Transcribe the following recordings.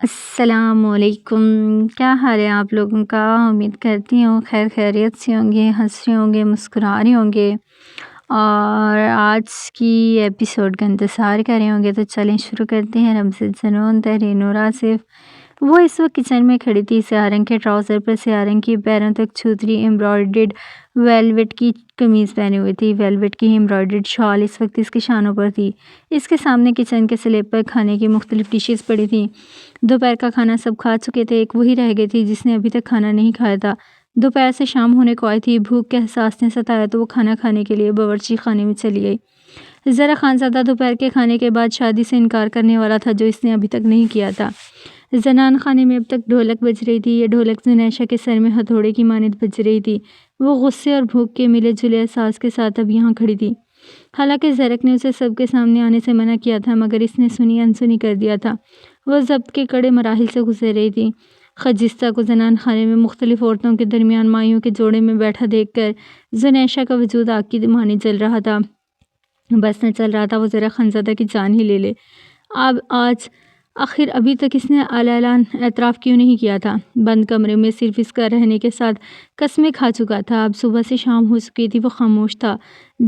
السلام علیکم، کیا حال ہے آپ لوگوں کا؟ امید کرتی ہوں خیر خیریت سے ہوں گے، ہنس رہے ہوں گے، مسکرا رہے ہوں گے اور آج کی ایپیسوڈ کا انتظار کر رہے ہوں گے۔ تو چلیں شروع کرتے ہیں۔ رمضان جنون تحریر نور آصف۔ وہ اس وقت کچن میں کھڑی تھی، سیاہ رنگ کے ٹراؤزر پر سیاہ رنگ کی پیروں تک چھوتری ایمبرائڈرڈ ویلویٹ کی قمیض پہنے ہوئی تھی۔ ویلویٹ کی ایمبرائڈرڈ شال اس وقت اس کے شانوں پر تھی۔ اس کے سامنے کچن کے سلیب پر کھانے کی مختلف ڈشز پڑی تھیں۔ دوپہر کا کھانا سب کھا چکے تھے، ایک وہی رہ گئی تھی جس نے ابھی تک کھانا نہیں کھایا تھا۔ دوپہر سے شام ہونے کو آئی تھی، بھوک کے احساس نے ستایا تو وہ کھانا کھانے کے لیے باورچی خانے میں چلی گئی۔ زہرا خانزادہ دوپہر کے کھانے کے بعد شادی سے انکار کرنے والا تھا جو اس نے ابھی تک نہیں کیا تھا۔ زنان خانے میں اب تک ڈھولک بج رہی تھی، یہ ڈھولک زنیشا کے سر میں ہتھوڑے کی مانند بج رہی تھی۔ وہ غصے اور بھوک کے ملے جلے احساس کے ساتھ اب یہاں کھڑی تھی۔ حالانکہ زرک نے اسے سب کے سامنے آنے سے منع کیا تھا، مگر اس نے سنی انسنی کر دیا تھا۔ وہ ضبط کے کڑے مراحل سے گزر رہی تھی۔ خجستہ کو زنان خانے میں مختلف عورتوں کے درمیان مائیوں کے جوڑے میں بیٹھا دیکھ کر زنیشا کا وجود آگ کی مانند جل رہا تھا۔ بس نہ چل رہا تھا وہ زہرا خانزادہ کی جان ہی لے لے۔ آج آخر ابھی تک اس نے اعلان اعتراف کیوں نہیں کیا تھا؟ بند کمرے میں صرف اس کا رہنے کے ساتھ قسمیں کھا چکا تھا۔ اب صبح سے شام ہو چکی تھی، وہ خاموش تھا،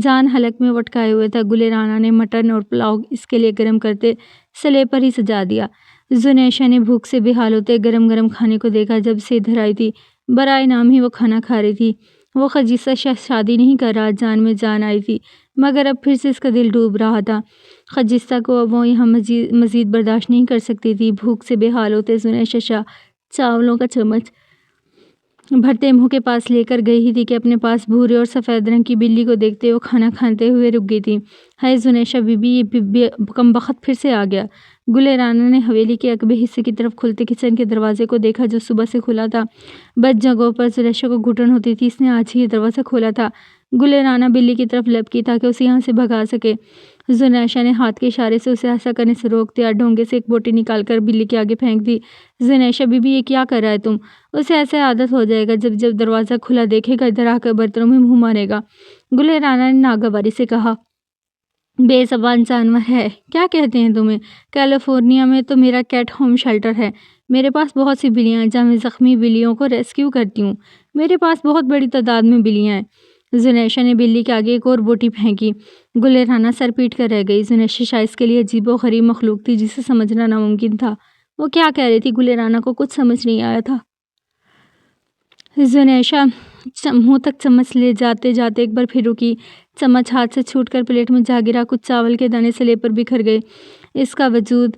جان حلق میں وٹکائے ہوئے تھا۔ گل رانا نے مٹن اور پلاؤ اس کے لیے گرم کرتے سلیب پر ہی سجا دیا۔ زنیشا نے بھوک سے بے حال ہوتے گرم گرم کھانے کو دیکھا۔ جب سے ادھر آئی تھی برائے نام ہی وہ کھانا کھا رہی تھی۔ وہ خجستہ شخص شادی نہیں کر رہا، جان میں جان آئی تھی، مگر اب پھر سے اس کا دل ڈوب رہا تھا۔ خجستہ کو اب وہ یہاں مزید برداشت نہیں کر سکتی تھی۔ بھوک سے بے حال ہوتے زنیشا چاولوں کا چمچ بھرتے منہ کے پاس لے کر گئی ہی تھی کہ اپنے پاس بھورے اور سفید رنگ کی بلی کو دیکھتے وہ کھانا کھاتے ہوئے رک گئی تھی۔ ہائے زنیشا بی بی، یہ کمبخت پھر سے آ گیا۔ گل رانا نے حویلی کے عقبے حصے کی طرف کھلتے کچن کے دروازے کو دیکھا جو صبح سے کھلا تھا۔ بد جگہوں پر زنیشا کو گھٹن ہوتی تھی، اس نے آج ہی یہ دروازہ کھولا تھا۔ گل رانا بلی کی طرف لپکی تاکہ اسے یہاں سے بھگا سکے۔ زنیشا نے ہاتھ کے اشارے سے اسے ایسا کرنے سے روک دیا، ڈھونگے سے ایک بوٹی نکال کر بلی کے آگے پھینک دی۔ زنیشا بی بی، یہ کیا کر رہا ہے تم؟ اسے ایسے عادت ہو جائے گا، جب جب دروازہ کھلا دیکھے گا ادھر آ کر برتنوں میں منہ مارے گا۔ گل رانا نے ناگواری سے کہا۔ بے زبان جانور ہے، کیا کہتے ہیں تمہیں؟ کیلیفورنیا میں تو میرا کیٹ ہوم شیلٹر ہے، میرے پاس بہت سی بلیاں ہیں جہاں میں زخمی بلیوں کو ریسکیو کرتی ہوں، میرے پاس بہت بڑی تعداد میں بلیاں ہیں۔ زنیشا نے بلی کے آگے ایک اور بوٹی پھینکی۔ گل رانا سر پیٹ کر رہ گئی۔ زنیشا شاید اس کے لیے عجیب و غریب مخلوق تھی جسے سمجھنا ناممکن تھا۔ وہ کیا کہہ رہی تھی؟ گل رانا کو کچھ سمجھ نہیں آیا تھا۔ زنیشا منہ تک چمچ لے جاتے جاتے ایک بار پھر رکی۔ چمچ ہاتھ سے چھوٹ کر پلیٹ میں جا گرا، کچھ چاول کے دانے سلیب پر بکھر گئے۔ اس کا وجود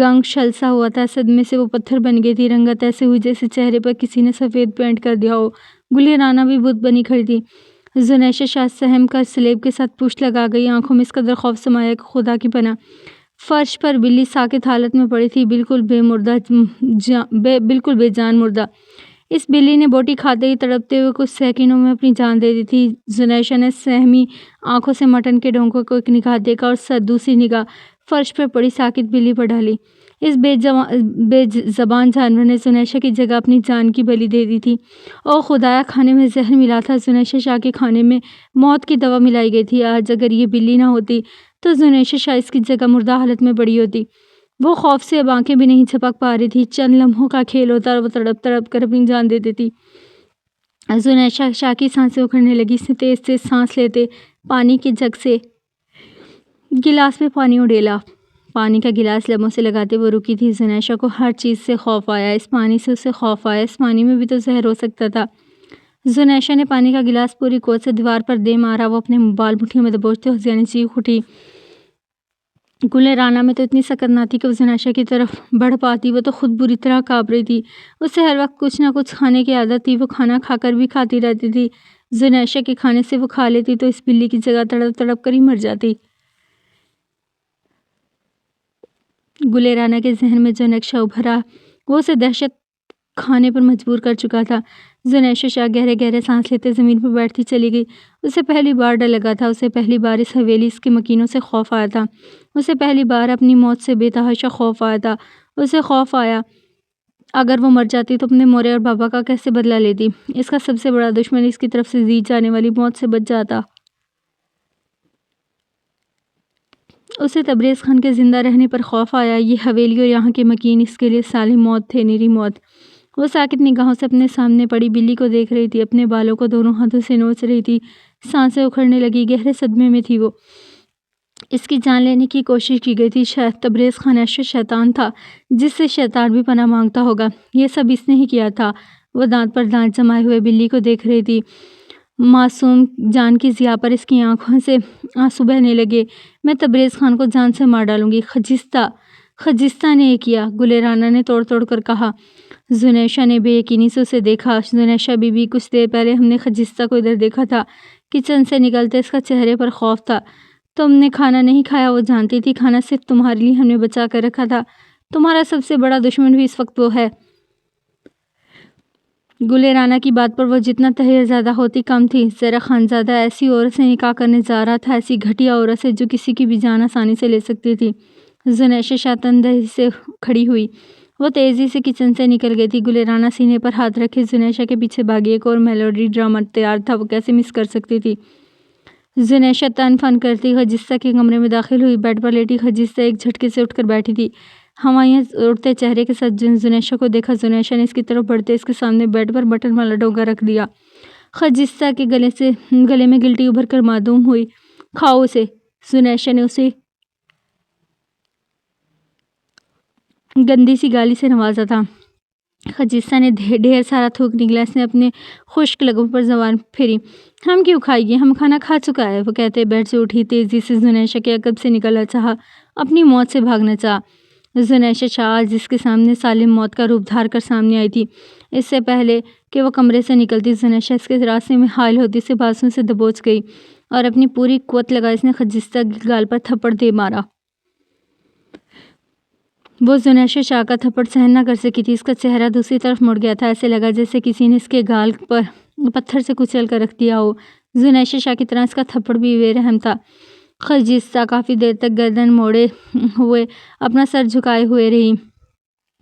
گنگ شلسا ہوا تھا، صدمے سے وہ پتھر بن گئی تھی، رنگت ایسے ہوئی جیسے چہرے پر کسی نے سفید پینٹ کر دیا ہو۔ گل رانا بھی بت بنی کھڑی تھی۔ زنیشا شاید سہم کر سلیب کے ساتھ پشت لگا گئی، آنکھوں میں اس قدر خوف سمایا کہ خدا کی پناہ۔ فرش پر بلی ساکت حالت میں پڑی تھی، بالکل بے جان مردہ۔ اس بلی نے بوٹی کھاتے ہی تڑپتے ہوئے کچھ سیکنڈوں میں اپنی جان دے دی تھی۔ زنیشا نے سہمی آنکھوں سے مٹن کے ڈونگوں کو ایک نگاہ دیکھا اور دوسری نگاہ فرش پر پڑی ساکت بلی پر ڈالی۔ اس بے زبان جانور نے زنیشا کی جگہ اپنی جان کی بلی دے دی تھی۔ او خدایا، کھانے میں زہر ملا تھا۔ زنیشا شاہ کے کھانے میں موت کی دوا ملائی گئی تھی۔ آج اگر یہ بلی نہ ہوتی تو زنیشا شاہ اس کی جگہ مردہ حالت میں پڑی ہوتی۔ وہ خوف سے اب آنکھیں بھی نہیں جھپک پا رہی تھی۔ چند لمحوں کا کھیل ہوتا اور وہ تڑپ تڑپ کر اپنی جان دے دیتی۔ زنیشا شاہ کی سانسیں اکھڑنے لگی۔ اس نے تیز تیز سانس لیتے پانی کے جگ سے گلاس میں پانی اڈیلا۔ پانی کا گلاس لبوں سے لگاتے وہ رکی تھی۔ زنیشا کو ہر چیز سے خوف آیا، اس پانی سے اسے خوف آیا، اس پانی میں بھی تو زہر ہو سکتا تھا۔ زنیشا نے پانی کا گلاس پوری قوت سے دیوار پر دے مارا، وہ اپنے بال مٹھیوں میں دبوچتے ہوزیانی چیخ اٹھی۔ گل رانا میں تو اتنی سکت نہ تھی کہ وہ زنیشا کی طرف بڑھ پاتی، وہ تو خود بری طرح کانپ رہی تھی۔ اسے ہر وقت کچھ نہ کچھ کھانے کی عادت تھی، وہ کھانا کھا کر بھی کھاتی رہتی تھی۔ زنیشا کے کھانے سے وہ کھا لیتی تو اس بلی کی جگہ تڑپ تڑپ کر ہی مر جاتی۔ گل رانا کے ذہن میں جو نقشہ ابھرا وہ اسے دہشت کھانے پر مجبور کر چکا تھا۔ زنیشا شاہ گہرے گہرے سانس لیتے زمین پر بیٹھتی چلی گئی۔ اسے پہلی بار ڈر لگا تھا، اسے پہلی بار اس حویلی، اس کے مکینوں سے خوف آیا تھا، اسے پہلی بار اپنی موت سے بے تحاشا خوف آیا تھا۔ اسے خوف آیا اگر وہ مر جاتی تو اپنے مورے اور بابا کا کیسے بدلہ لیتی؟ اس کا سب سے بڑا دشمن اس کی طرف سے دی جانے والی موت سے بچ جاتا۔ اسے تبریز خان کے زندہ رہنے پر خوف آیا۔ یہ حویلی اور یہاں کے مکین اس کے لیے سالم موت تھے، نری موت۔ وہ ساکت نگاہوں سے اپنے سامنے پڑی بلی کو دیکھ رہی تھی، اپنے بالوں کو دونوں ہاتھوں سے نوچ رہی تھی، سانسیں اکھڑنے لگی، گہرے صدمے میں تھی وہ۔ اس کی جان لینے کی کوشش کی گئی تھی، شاید تبریز خان ایسا شیطان تھا جس سے شیطان بھی پناہ مانگتا ہوگا۔ یہ سب اس نے ہی کیا تھا۔ وہ دانت پر دانت جمائے ہوئے بلی کو دیکھ رہی تھی، معصوم جان کی ضیاء پر اس کی آنکھوں سے آنسو بہنے لگے۔ میں تبریز خان کو جان سے مار ڈالوں گی۔ خجستہ نے یہ کیا، گل رانا نے توڑ توڑ کر کہا۔ زنیشہ نے بے یقینی سے اسے دیکھا۔ زنیشہ بی بی، کچھ دیر پہلے ہم نے خجستہ کو ادھر دیکھا تھا۔ کچن سے نکلتے اس کا چہرے پر خوف تھا۔ تم نے کھانا نہیں کھایا، وہ جانتی تھی کھانا صرف تمہارے لیے ہم نے بچا کر رکھا تھا۔ تمہارا سب سے بڑا دشمن بھی اس وقت وہ ہے۔ گل رانا کی بات پر وہ جتنا تحیر زیادہ ہوتی کم تھی۔ ذرا خانزادہ ایسی عورت سے نکاح کرنے جا رہا تھا، ایسی گھٹیا عورت سے جو کسی کی بھی جان آسانی سے لے سکتی تھی۔ زنیشہ شیطان دہی سے کھڑی ہوئی۔ وہ تیزی سے کچن سے نکل گئی تھی۔ گل رانا سینے پر ہاتھ رکھے زنیشہ کے پیچھے بھاگی۔ ایک اور میلوڈی ڈرامہ تیار تھا، وہ کیسے مس کر سکتی تھی۔ زنیشہ تن فن کرتی خجستہ کے کمرے میں داخل ہوئی۔ بیڈ پر لیٹی خجستہ ایک جھٹکے سے اٹھ کر بیٹھی تھی، ہوائیں اڑتے چہرے کے ساتھ زنیشہ کو دیکھا۔ زنیشہ نے اس کی طرف بڑھتے اس کے سامنے بیڈ پر بٹن والا ڈونگا رکھ دیا۔ خجستہ کے گلے میں گلٹی ابھر کر معدوم ہوئی۔ کھاؤ اسے، زنیشہ نے اسے گندی سی گالی سے نوازا تھا۔ خجستہ نے ڈھیر سارا تھوک نکلا۔ اس نے اپنے خشک لبوں پر زبان پھیری۔ ہم کیوں کھائیں گے، ہم کھانا کھا چکا ہے، وہ کہتے بیڈ سے اٹھی، تیزی سے زنیشہ کے عقب سے نکلنا چاہا، اپنی موت سے بھاگنا چاہا۔ زنیشہ شاہ جس کے سامنے سالم موت کا روپ دھار کر سامنے آئی تھی، اس سے پہلے کہ وہ کمرے سے نکلتی، زنیشہ اس کے راستے میں حائل ہوتی اسے بازوؤں سے دبوچ گئی اور اپنی پوری قوت لگا اس نے خجستہ کی گال پر تھپڑ دے مارا۔ وہ زنیشہ شاہ کا تھپڑ سہن نہ کر سکی تھی۔ اس کا چہرہ دوسری طرف مڑ گیا تھا، ایسے لگا جیسے کسی نے اس کے گال پر پتھر سے کچل کر رکھ دیا ہو۔ زنیشہ شاہ کی طرح اس کا تھپڑ بھی بے رحم تھا۔ خجستہ کافی دیر تک گردن موڑے ہوئے اپنا سر جھکائے ہوئے رہی۔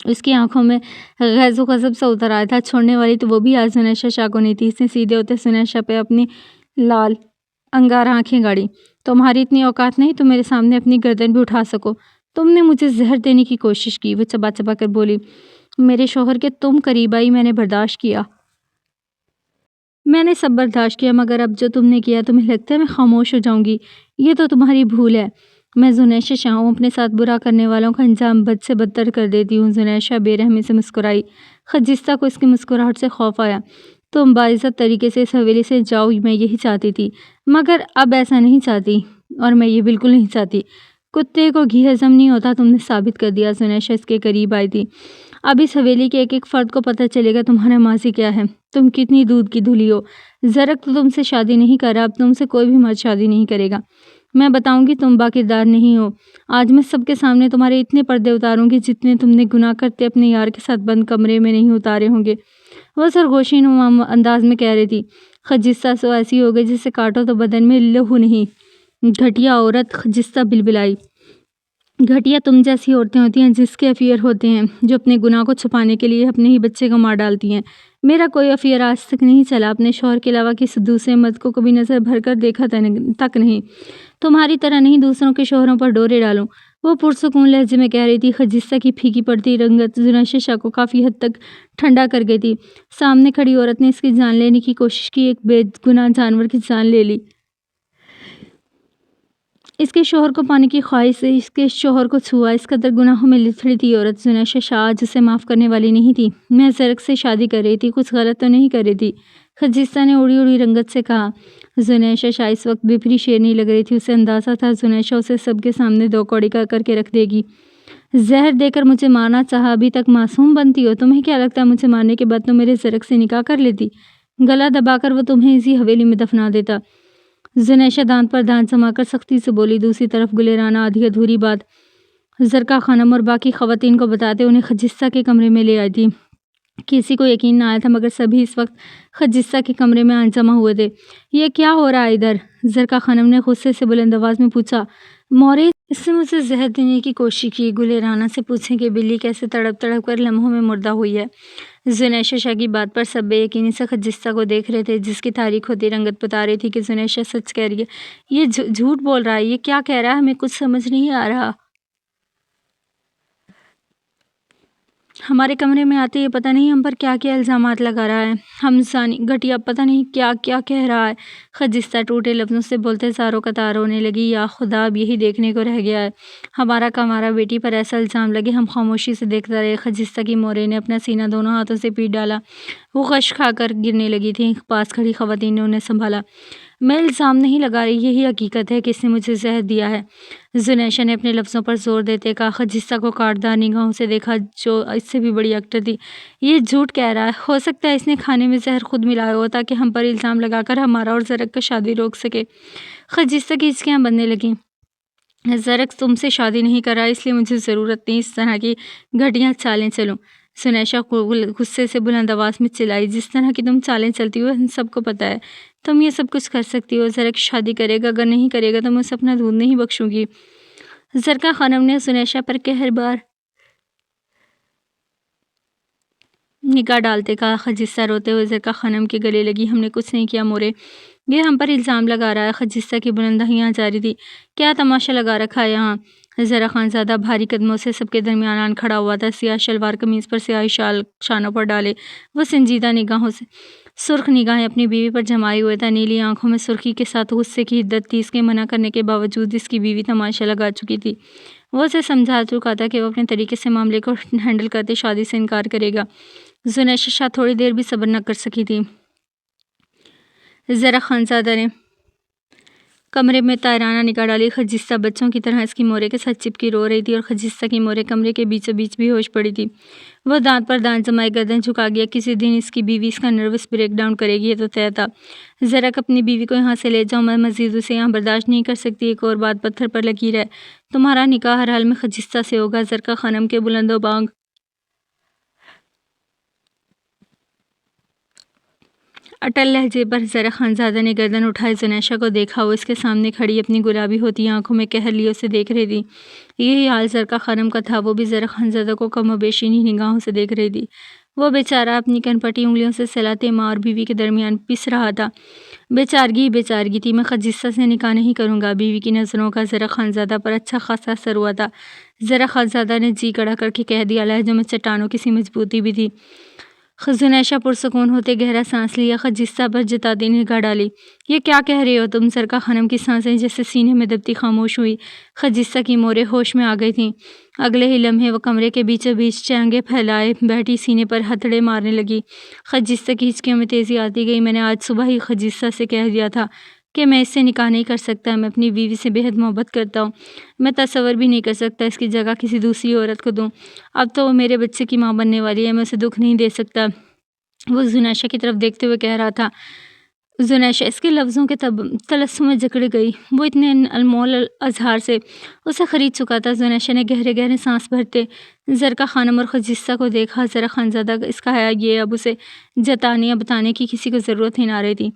اس کی آنکھوں میں غیظ و غضب سا اتر آیا تھا۔ چھوڑنے والی تو وہ بھی آج زنیشہ شاہ کو نہیں تھی۔ اس نے سیدھے ہوتے زنیشہ پہ اپنی لال انگارہ آنکھیں گاڑی۔ تمہاری اتنی اوقات نہیں تم میرے سامنے اپنی گردن بھی اٹھا سکو۔ تم نے مجھے زہر دینے کی کوشش کی، وہ چبا چبا کر بولی۔ میرے شوہر کے تم قریب آئی، میں نے برداشت کیا، میں نے سب برداشت کیا، مگر اب جو تم نے کیا تمہیں لگتا ہے میں خاموش ہو جاؤں گی؟ یہ تو تمہاری بھول ہے۔ میں زنیشہ شاہ ہوں، اپنے ساتھ برا کرنے والوں کا انجام بد سے بدتر کر دیتی ہوں۔ زنیشہ بے رحمی سے مسکرائی۔ خجستہ کو اس کی مسکراہٹ سے خوف آیا۔ تم باعزت طریقے سے اس حویلی سے جاؤ، میں یہی چاہتی تھی، مگر اب ایسا نہیں چاہتی، اور میں یہ بالکل نہیں چاہتی۔ کتے کو گھی ہضم نہیں ہوتا، تم نے ثابت کر دیا۔ زنیشہ اس کے قریب آئی تھی۔ اب اس حویلی کے ایک ایک فرد کو پتہ چلے گا تمہارا ماضی کیا ہے، تم کتنی دودھ کی دھلی ہو۔ زرق تو تم سے شادی نہیں کر رہا، اب تم سے کوئی بھی مرد شادی نہیں کرے گا۔ میں بتاؤں گی تم باکردار نہیں ہو۔ آج میں سب کے سامنے تمہارے اتنے پردے اتاروں گی جتنے تم نے گناہ کرتے اپنے یار کے ساتھ بند کمرے میں نہیں اتارے ہوں گے، وہ سرگوشی نما انداز میں کہہ رہی تھی۔ خجستہ سو ایسی ہو گئی جسے کاٹو تو بدن میں لہو نہیں۔ گھٹیا عورت، خجستہ بلبلائی۔ گھٹیا تم جیسی عورتیں ہوتی ہیں جس کے افیئر ہوتے ہیں، جو اپنے گناہ کو چھپانے کے لیے اپنے ہی بچے کو مار ڈالتی ہیں۔ میرا کوئی افیئر آج تک نہیں چلا، اپنے شوہر کے علاوہ کسی دوسرے مرد کو کبھی نظر بھر کر دیکھا تک نہیں۔ تمہاری طرح نہیں دوسروں کے شوہروں پر ڈورے ڈالوں، وہ پرسکون لہجے میں کہہ رہی تھی۔ خجستہ کی پھیکی پڑتی رنگت زنیشہ شاہ کو کافی حد تک ٹھنڈا کر گئی تھی۔ سامنے کھڑی عورت نے اس کی جان لینے کی کوشش کی، ایک بے گناہ جانور کی جان لے لی۔ اس کے شوہر کو پانے کی خواہش سے اس کے شوہر کو چھوا، اس قدر گناہوں میں لتھڑی تھی عورت۔ زنیشہ شاہ جسے معاف کرنے والی نہیں تھی۔ میں زرق سے شادی کر رہی تھی، کچھ غلط تو نہیں کر رہی تھی، خجستہ نے اڑی اڑی رنگت سے کہا۔ زنیشہ شاہ اس وقت بپری شیرنی لگ رہی تھی، اسے اندازہ تھا زنیشہ اسے سب کے سامنے دو کوڑی کر کے رکھ دے گی۔ زہر دے کر مجھے مارنا چاہا، ابھی تک معصوم بنتی ہو، تمہیں کیا لگتا ہے مجھے مارنے کے بعد تم میرے زرق سے نکاح کر لیتی؟ گلا دبا کر وہ تمہیں اسی حویلی میں دفنا دیتا۔ زنیشہ دانت پر دانت جما کر سختی سے بولی۔ دوسری طرف گل رانا آدھی ادھوری بات زرقا خانم اور باقی خواتین کو بتاتے انہیں خجستہ کے کمرے میں لے آئی تھی۔ کسی کو یقین نہ آیا تھا، مگر سبھی اس وقت خجستہ کے کمرے میں جمع ہوئے تھے۔ یہ کیا ہو رہا ہے ادھر؟ زرقا خانم نے غصے سے بلند آواز میں پوچھا۔ مورے اس نے مجھے زہر دینے کی کوشش کی۔ گلے رانا سے پوچھیں کہ بلی کیسے تڑپ تڑپ کر لمحوں میں مردہ ہوئی ہے۔ زنیشہ شاہ کی بات پر سب بے یقینی سے خجستہ کو دیکھ رہے تھے، جس کی تاریخ ہوتی رنگت بتا رہی تھی کہ زنیشہ سچ کہہ رہی ہے، یہ جھوٹ بول رہا ہے، یہ کیا کہہ رہا ہے، ہمیں کچھ سمجھ نہیں آ رہا۔ ہمارے کمرے میں آتے یہ پتہ نہیں ہم پر کیا کیا الزامات لگا رہا ہے، ہم ثانی گھٹیا پتہ نہیں کیا کیا کہہ رہا ہے۔ خجستہ ٹوٹے لفظوں سے بولتے زاروں قطار رونے لگی۔ یا خدا، اب یہی دیکھنے کو رہ گیا ہے، ہمارا بیٹی پر ایسا الزام لگے۔ ہم خاموشی سے دیکھتے رہے۔ خجستہ کی مورے نے اپنا سینہ دونوں ہاتھوں سے پیٹ ڈالا، وہ غش کھا کر گرنے لگی تھی۔ پاس کھڑی خواتین نے انہیں سنبھالا۔ میں الزام نہیں لگا رہی، یہی حقیقت ہے کہ اس نے مجھے زہر دیا ہے، زنیشہ نے اپنے لفظوں پر زور دیتے کہا۔ خجستہ کو کاٹدار نگاہوں سے دیکھا، جو اس سے بھی بڑی ایکٹر تھی۔ یہ جھوٹ کہہ رہا ہے، ہو سکتا ہے اس نے کھانے میں زہر خود ملایا ہو تاکہ ہم پر الزام لگا کر ہمارا اور زرق کا شادی روک سکے۔ خجستہ کی ہچکیاں بننے لگیں۔ زرق تم سے شادی نہیں کر رہا، اس لیے مجھے ضرورت نہیں اس طرح کی گھٹیا چالیں چلوں۔ زنیشہ غصے سے بلند آواز میں چلائی، جس طرح کی تم چالیں چلتی ہو ہم سب کو پتہ ہے، تم یہ سب کچھ کر سکتی ہو۔ زرق شادی کرے گا، اگر نہیں کرے گا تو میں اسے اپنا دودھ نہیں بخشوں گی۔ زرقہ خانم نے زنیشہ پر قہر بار نگاہ ڈالتے کہا۔ خجستہ روتے ہوئے زرقہ خانم کے گلے لگی، ہم نے کچھ نہیں کیا مورے، یہ ہم پر الزام لگا رہا ہے۔ خجستہ کی بلند آہیاں جاری تھی، کیا تماشا لگا رکھا ہے یہاں؟ زرع خانزادہ بھاری قدموں سے سب کے درمیان آن کھڑا ہوا تھا، سیاہ شلوار قمیض پر سیاہی شال شانوں پر ڈالے وہ سنجیدہ نگاہوں سے سرخ نگاہیں اپنی بیوی پر جمائے ہوئے تھا۔ نیلی آنکھوں میں سرخی کے ساتھ غصے کی حدت تھی۔ اس کے منع کرنے کے باوجود اس کی بیوی تماشا لگا چکی تھی۔ وہ اسے سمجھا چکا تھا کہ وہ اپنے طریقے سے معاملے کو ہینڈل کرتے شادی سے انکار کرے گا۔ زنیشہ شاہ تھوڑی دیر بھی صبر نہ کر سکی تھی۔ زرع خانزادہ نے کمرے میں طائرانہ نگاہ ڈالی۔ خجستہ بچوں کی طرح اس کی مورے کے ساتھ چپکی رو رہی تھی اور خجستہ کی مورے کمرے کے بیچوں بیچ بھی ہوش پڑی تھی۔ وہ دانت پر دانت جمائے گردن جھکا گیا۔ کسی دن اس کی بیوی اس کا نروس بریک ڈاؤن کرے گی، یہ تو طے تھا۔ زرق اپنی بیوی کو یہاں سے لے جاؤ، میں مزید اسے یہاں برداشت نہیں کر سکتی۔ ایک اور بات پتھر پر لکیر ہے، تمہارا نکاح ہر حال میں خجستہ سے ہوگا۔ زرقہ خانم کے بلند و بانگ اٹل لہجے پر زرع خانزادہ نے گردن اٹھائے زنیشہ کو دیکھا۔ وہ اس کے سامنے کھڑی اپنی گلابی ہوتی آنکھوں میں قہر لیے اسے دیکھ رہی تھی۔ یہی حال زرقہ خانم کا تھا، وہ بھی زرع خانزادہ کو کم و بیش انہی نگاہوں سے دیکھ رہی تھی۔ وہ بیچارہ اپنی کنپٹی انگلیوں سے صلاتے ماں اور بیوی کے درمیان پس رہا تھا۔ بیچارگی ہی بیچارگی تھی۔ میں خجستہ سے نکاح نہیں کروں گا۔ بیوی کی نظروں کا زرع خانزادہ پر اچھا خاصا اثر ہوا تھا۔ زرع خانزادہ نے جی کڑا کر کے کہہ دیا، لہجوں میں چٹانوں کی سی مضبوطی بھی تھی۔ زنیشہ پرسکون ہوتے گہرا سانس لیا، خجستہ پر جتاتی نگاہ ڈالی۔ یہ کیا کہہ رہے ہو تم؟ زرقہ خانم کی سانسیں جیسے سینے میں دبتی خاموش ہوئی۔ خجستہ کی موریں ہوش میں آ گئی تھیں۔ اگلے ہی لمحے وہ کمرے کے بیچوں بیچ چہنگیں پھیلائے بیٹھی سینے پر ہتھڑے مارنے لگی۔ خجستہ کی ہچکیوں میں تیزی آتی گئی۔ میں نے آج صبح ہی خجستہ سے کہہ دیا تھا کہ میں اس سے نکاح نہیں کر سکتا۔ میں اپنی بیوی سے بے حد محبت کرتا ہوں، میں تصور بھی نہیں کر سکتا اس کی جگہ کسی دوسری عورت کو دوں۔ اب تو وہ میرے بچے کی ماں بننے والی ہے، میں اسے دکھ نہیں دے سکتا۔ وہ زنیشہ کی طرف دیکھتے ہوئے کہہ رہا تھا۔ زنیشہ اس کے لفظوں کے طلسم میں جکڑ گئی۔ وہ اتنے انمول اظہار سے اسے خرید چکا تھا۔ زنیشہ نے گہرے گہرے سانس بھرتے زرقہ خانم اور خجستہ کو دیکھا۔ زرع خانزادہ اس کا ہے یہ اب اسے جتانے یا بتانے کی کسی کو ضرورت ہی نہ رہی تھی۔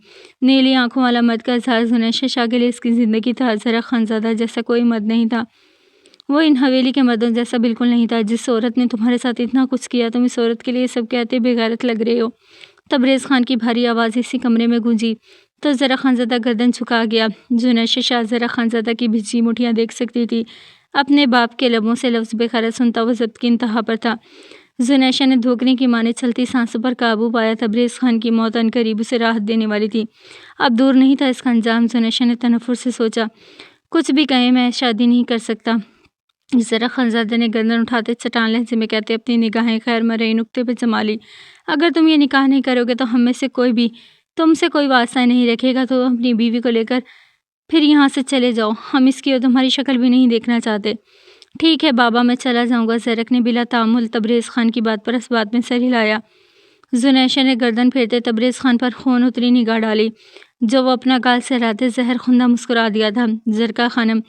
نیلی آنکھوں والا مرد کا اظہار زنیشہ شاہ کے لیے اس کی زندگی تھا۔ زرع خانزادہ جیسا کوئی مرد نہیں تھا، وہ ان حویلی کے مردوں جیسا بالکل نہیں تھا۔ جس عورت نے تمہارے ساتھ اتنا کچھ کیا، تم اس عورت کے لیے سب کہتے بے غیرت لگ رہے ہو۔ تبریز خان کی بھاری آواز اسی کمرے میں گونجی تو زرع خانزادہ گردن جھکا گیا۔ زنیشہ شاہ زرع خانزادہ کی بھیجی مٹھیاں دیکھ سکتی تھی۔ اپنے باپ کے لبوں سے لفظ بے خرد سنتا وہ ضبط کی انتہا پر تھا۔ زنیشہ نے دھوکنے کی مانے چلتی سانسوں پر قابو پایا۔ تبریز خان کی موت عنقریب اسے راحت دینے والی تھی، اب دور نہیں تھا اس کا انجام۔ زنیشہ نے تنفر سے سوچا، کچھ بھی کہیں میں شادی نہیں کر سکتا۔ زرع خانزادہ نے گردن اٹھاتے چٹان لہجے میں کہتے اپنی نگاہیں خیر مرئی نقطے پہ جما لی، اگر تم یہ نکاح نہیں کرو گے تو ہم میں سے کوئی بھی تم سے کوئی واسطہ نہیں رکھے گا۔ تو اپنی بیوی کو لے کر پھر یہاں سے چلے جاؤ، ہم اس کی اور تمہاری شکل بھی نہیں دیکھنا چاہتے۔ ٹھیک ہے بابا، میں چلا جاؤں گا۔ زرق نے بلا تعامل تبریز خان کی بات پر اس بات میں سر ہلایا۔ زنیشہ نے گردن پھیرتے تبریز خان پر خون اتری نگاہ ڈالی، جو وہ اپنا گال سہلاتے زہر خندہ مسکرا دیا تھا۔ زرقہ خانم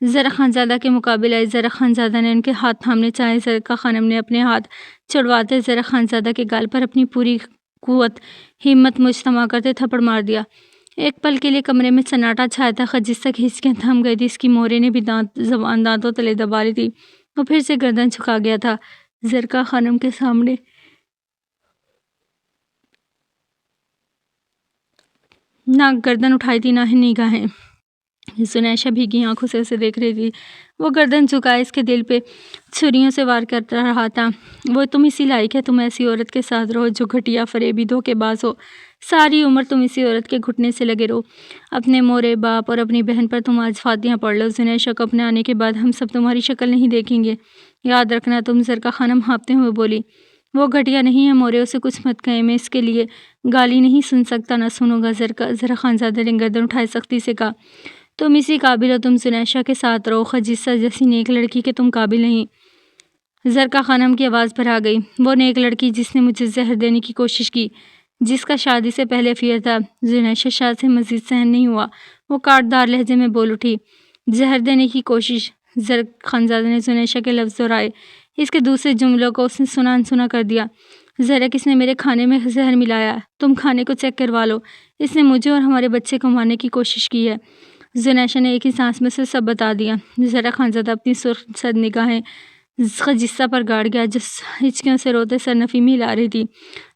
زرع خانزادہ کے مقابل آئی۔ زرع خانزادہ نے ان کے ہاتھ تھامنے چاہے۔ زرقہ خانم نے اپنے ہاتھ چھڑواتے زرع خانزادہ کے گال پر اپنی پوری قوت ہمت مجتمع کرتے تھپڑ مار دیا۔ ایک پل کے لیے کمرے میں سناٹا چھایا تھا۔ خجستہ کی ہچکیاں تھم گئی تھی، اس کی موری نے بھی زبان دانتوں تلے دبا لی تھی۔ وہ پھر سے گردن جھکا گیا تھا زرکا خانم کے سامنے۔ نہ گردن اٹھائی تھی، نہ ہی نگاہیں۔ زنیشہ بھیگی آنکھوں سے اسے دیکھ رہی تھی۔ وہ گردن جھکائے اس کے دل پہ چھریوں سے وار کر رہا تھا۔ وہ تم اسی لائق ہے، تم ایسی عورت کے ساتھ رہو جو گھٹیا، فریبی، دھوکے باز ہو۔ ساری عمر تم اسی عورت کے گھٹنے سے لگے رہو۔ اپنے مورے باپ اور اپنی بہن پر تم آج فاتحہ پڑھ لو۔ زنیشہ کو اپنے آنے کے بعد ہم سب تمہاری شکل نہیں دیکھیں گے، یاد رکھنا تم۔ زرکا خانم ہانپتے ہوئے بولی۔ وہ گھٹیا نہیں ہے مورے، اسے کچھ مت کہیں، میں اس کے لیے گالی نہیں سن سکتا، نہ سنوں گا۔ زرا خانزادہ نے گردن اٹھائے سختی سے کہا، تم اسی قابل ہو، تم زنیشہ کے ساتھ رہو، خجستہ جیسی نیک لڑکی کے تم قابل نہیں۔ زرکا خانم کی آواز پر آ گئی، وہ نیک لڑکی جس نے مجھے زہر دینے کی کوشش کی، جس کا شادی سے پہلے افیئر تھا۔ زنیشہ شاید سے مزید سہن نہیں ہوا، وہ کاٹدار لہجے میں بول اٹھی، زہر دینے کی کوشش؟ زرکا خانزادہ نے زنیشہ کے لفظ دہرائے، اس کے دوسرے جملوں کو اس نے سنا انسنا کر دیا۔ زرا کس نے میرے کھانے میں زہر ملایا ہے، تم کھانے کو چیک کروا لو، اس نے مجھے اور ہمارے بچے کو مارنے کی کوشش کی ہے۔ زنیشہ نے ایک ہی سانس میں سے سب بتا دیا۔ زرا خانزادہ اپنی سرخ سد نگاہیں خجستہ پر گاڑ گیا جو ہچکیوں سے روتے سر نفی میں ہلا رہی تھی۔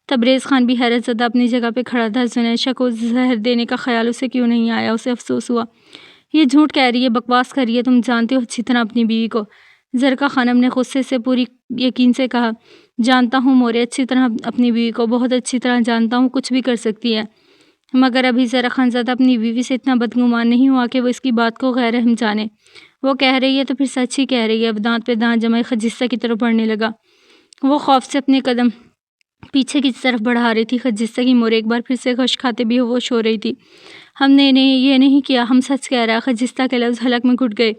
تبریز خان بھی حیرت زدہ اپنی جگہ پہ کھڑا تھا۔ زنیشہ کو زہر دینے کا خیال اسے کیوں نہیں آیا، اسے افسوس ہوا۔ یہ جھوٹ کہہ رہی ہے، بکواس کر رہی ہے، تم جانتے ہو اچھی طرح اپنی بیوی کو۔ زرکا خانم نے غصے سے پوری یقین سے کہا، جانتا ہوں مورے، اچھی طرح اپنی بیوی کو بہت اچھی طرح جانتا ہوں، کچھ بھی کر سکتی ہے، مگر ابھی زرا خانزادہ اپنی بیوی سے اتنا بدگمان نہیں ہوا کہ وہ اس کی بات کو غیر اہم جانے۔ وہ کہہ رہی ہے تو پھر سچ ہی کہہ رہی ہے۔ اب دانت پہ دانت جمائے خجستہ کی طرف بڑھنے لگا۔ وہ خوف سے اپنے قدم پیچھے کی طرف بڑھا رہی تھی۔ خجستہ کی مورے ایک بار پھر سے غش کھاتے بے ہوش ہو رہی تھی۔ ہم نے یہ نہیں کیا، ہم سچ کہہ رہا ہے۔ خجستہ کے لفظ حلق میں گھٹ گئے۔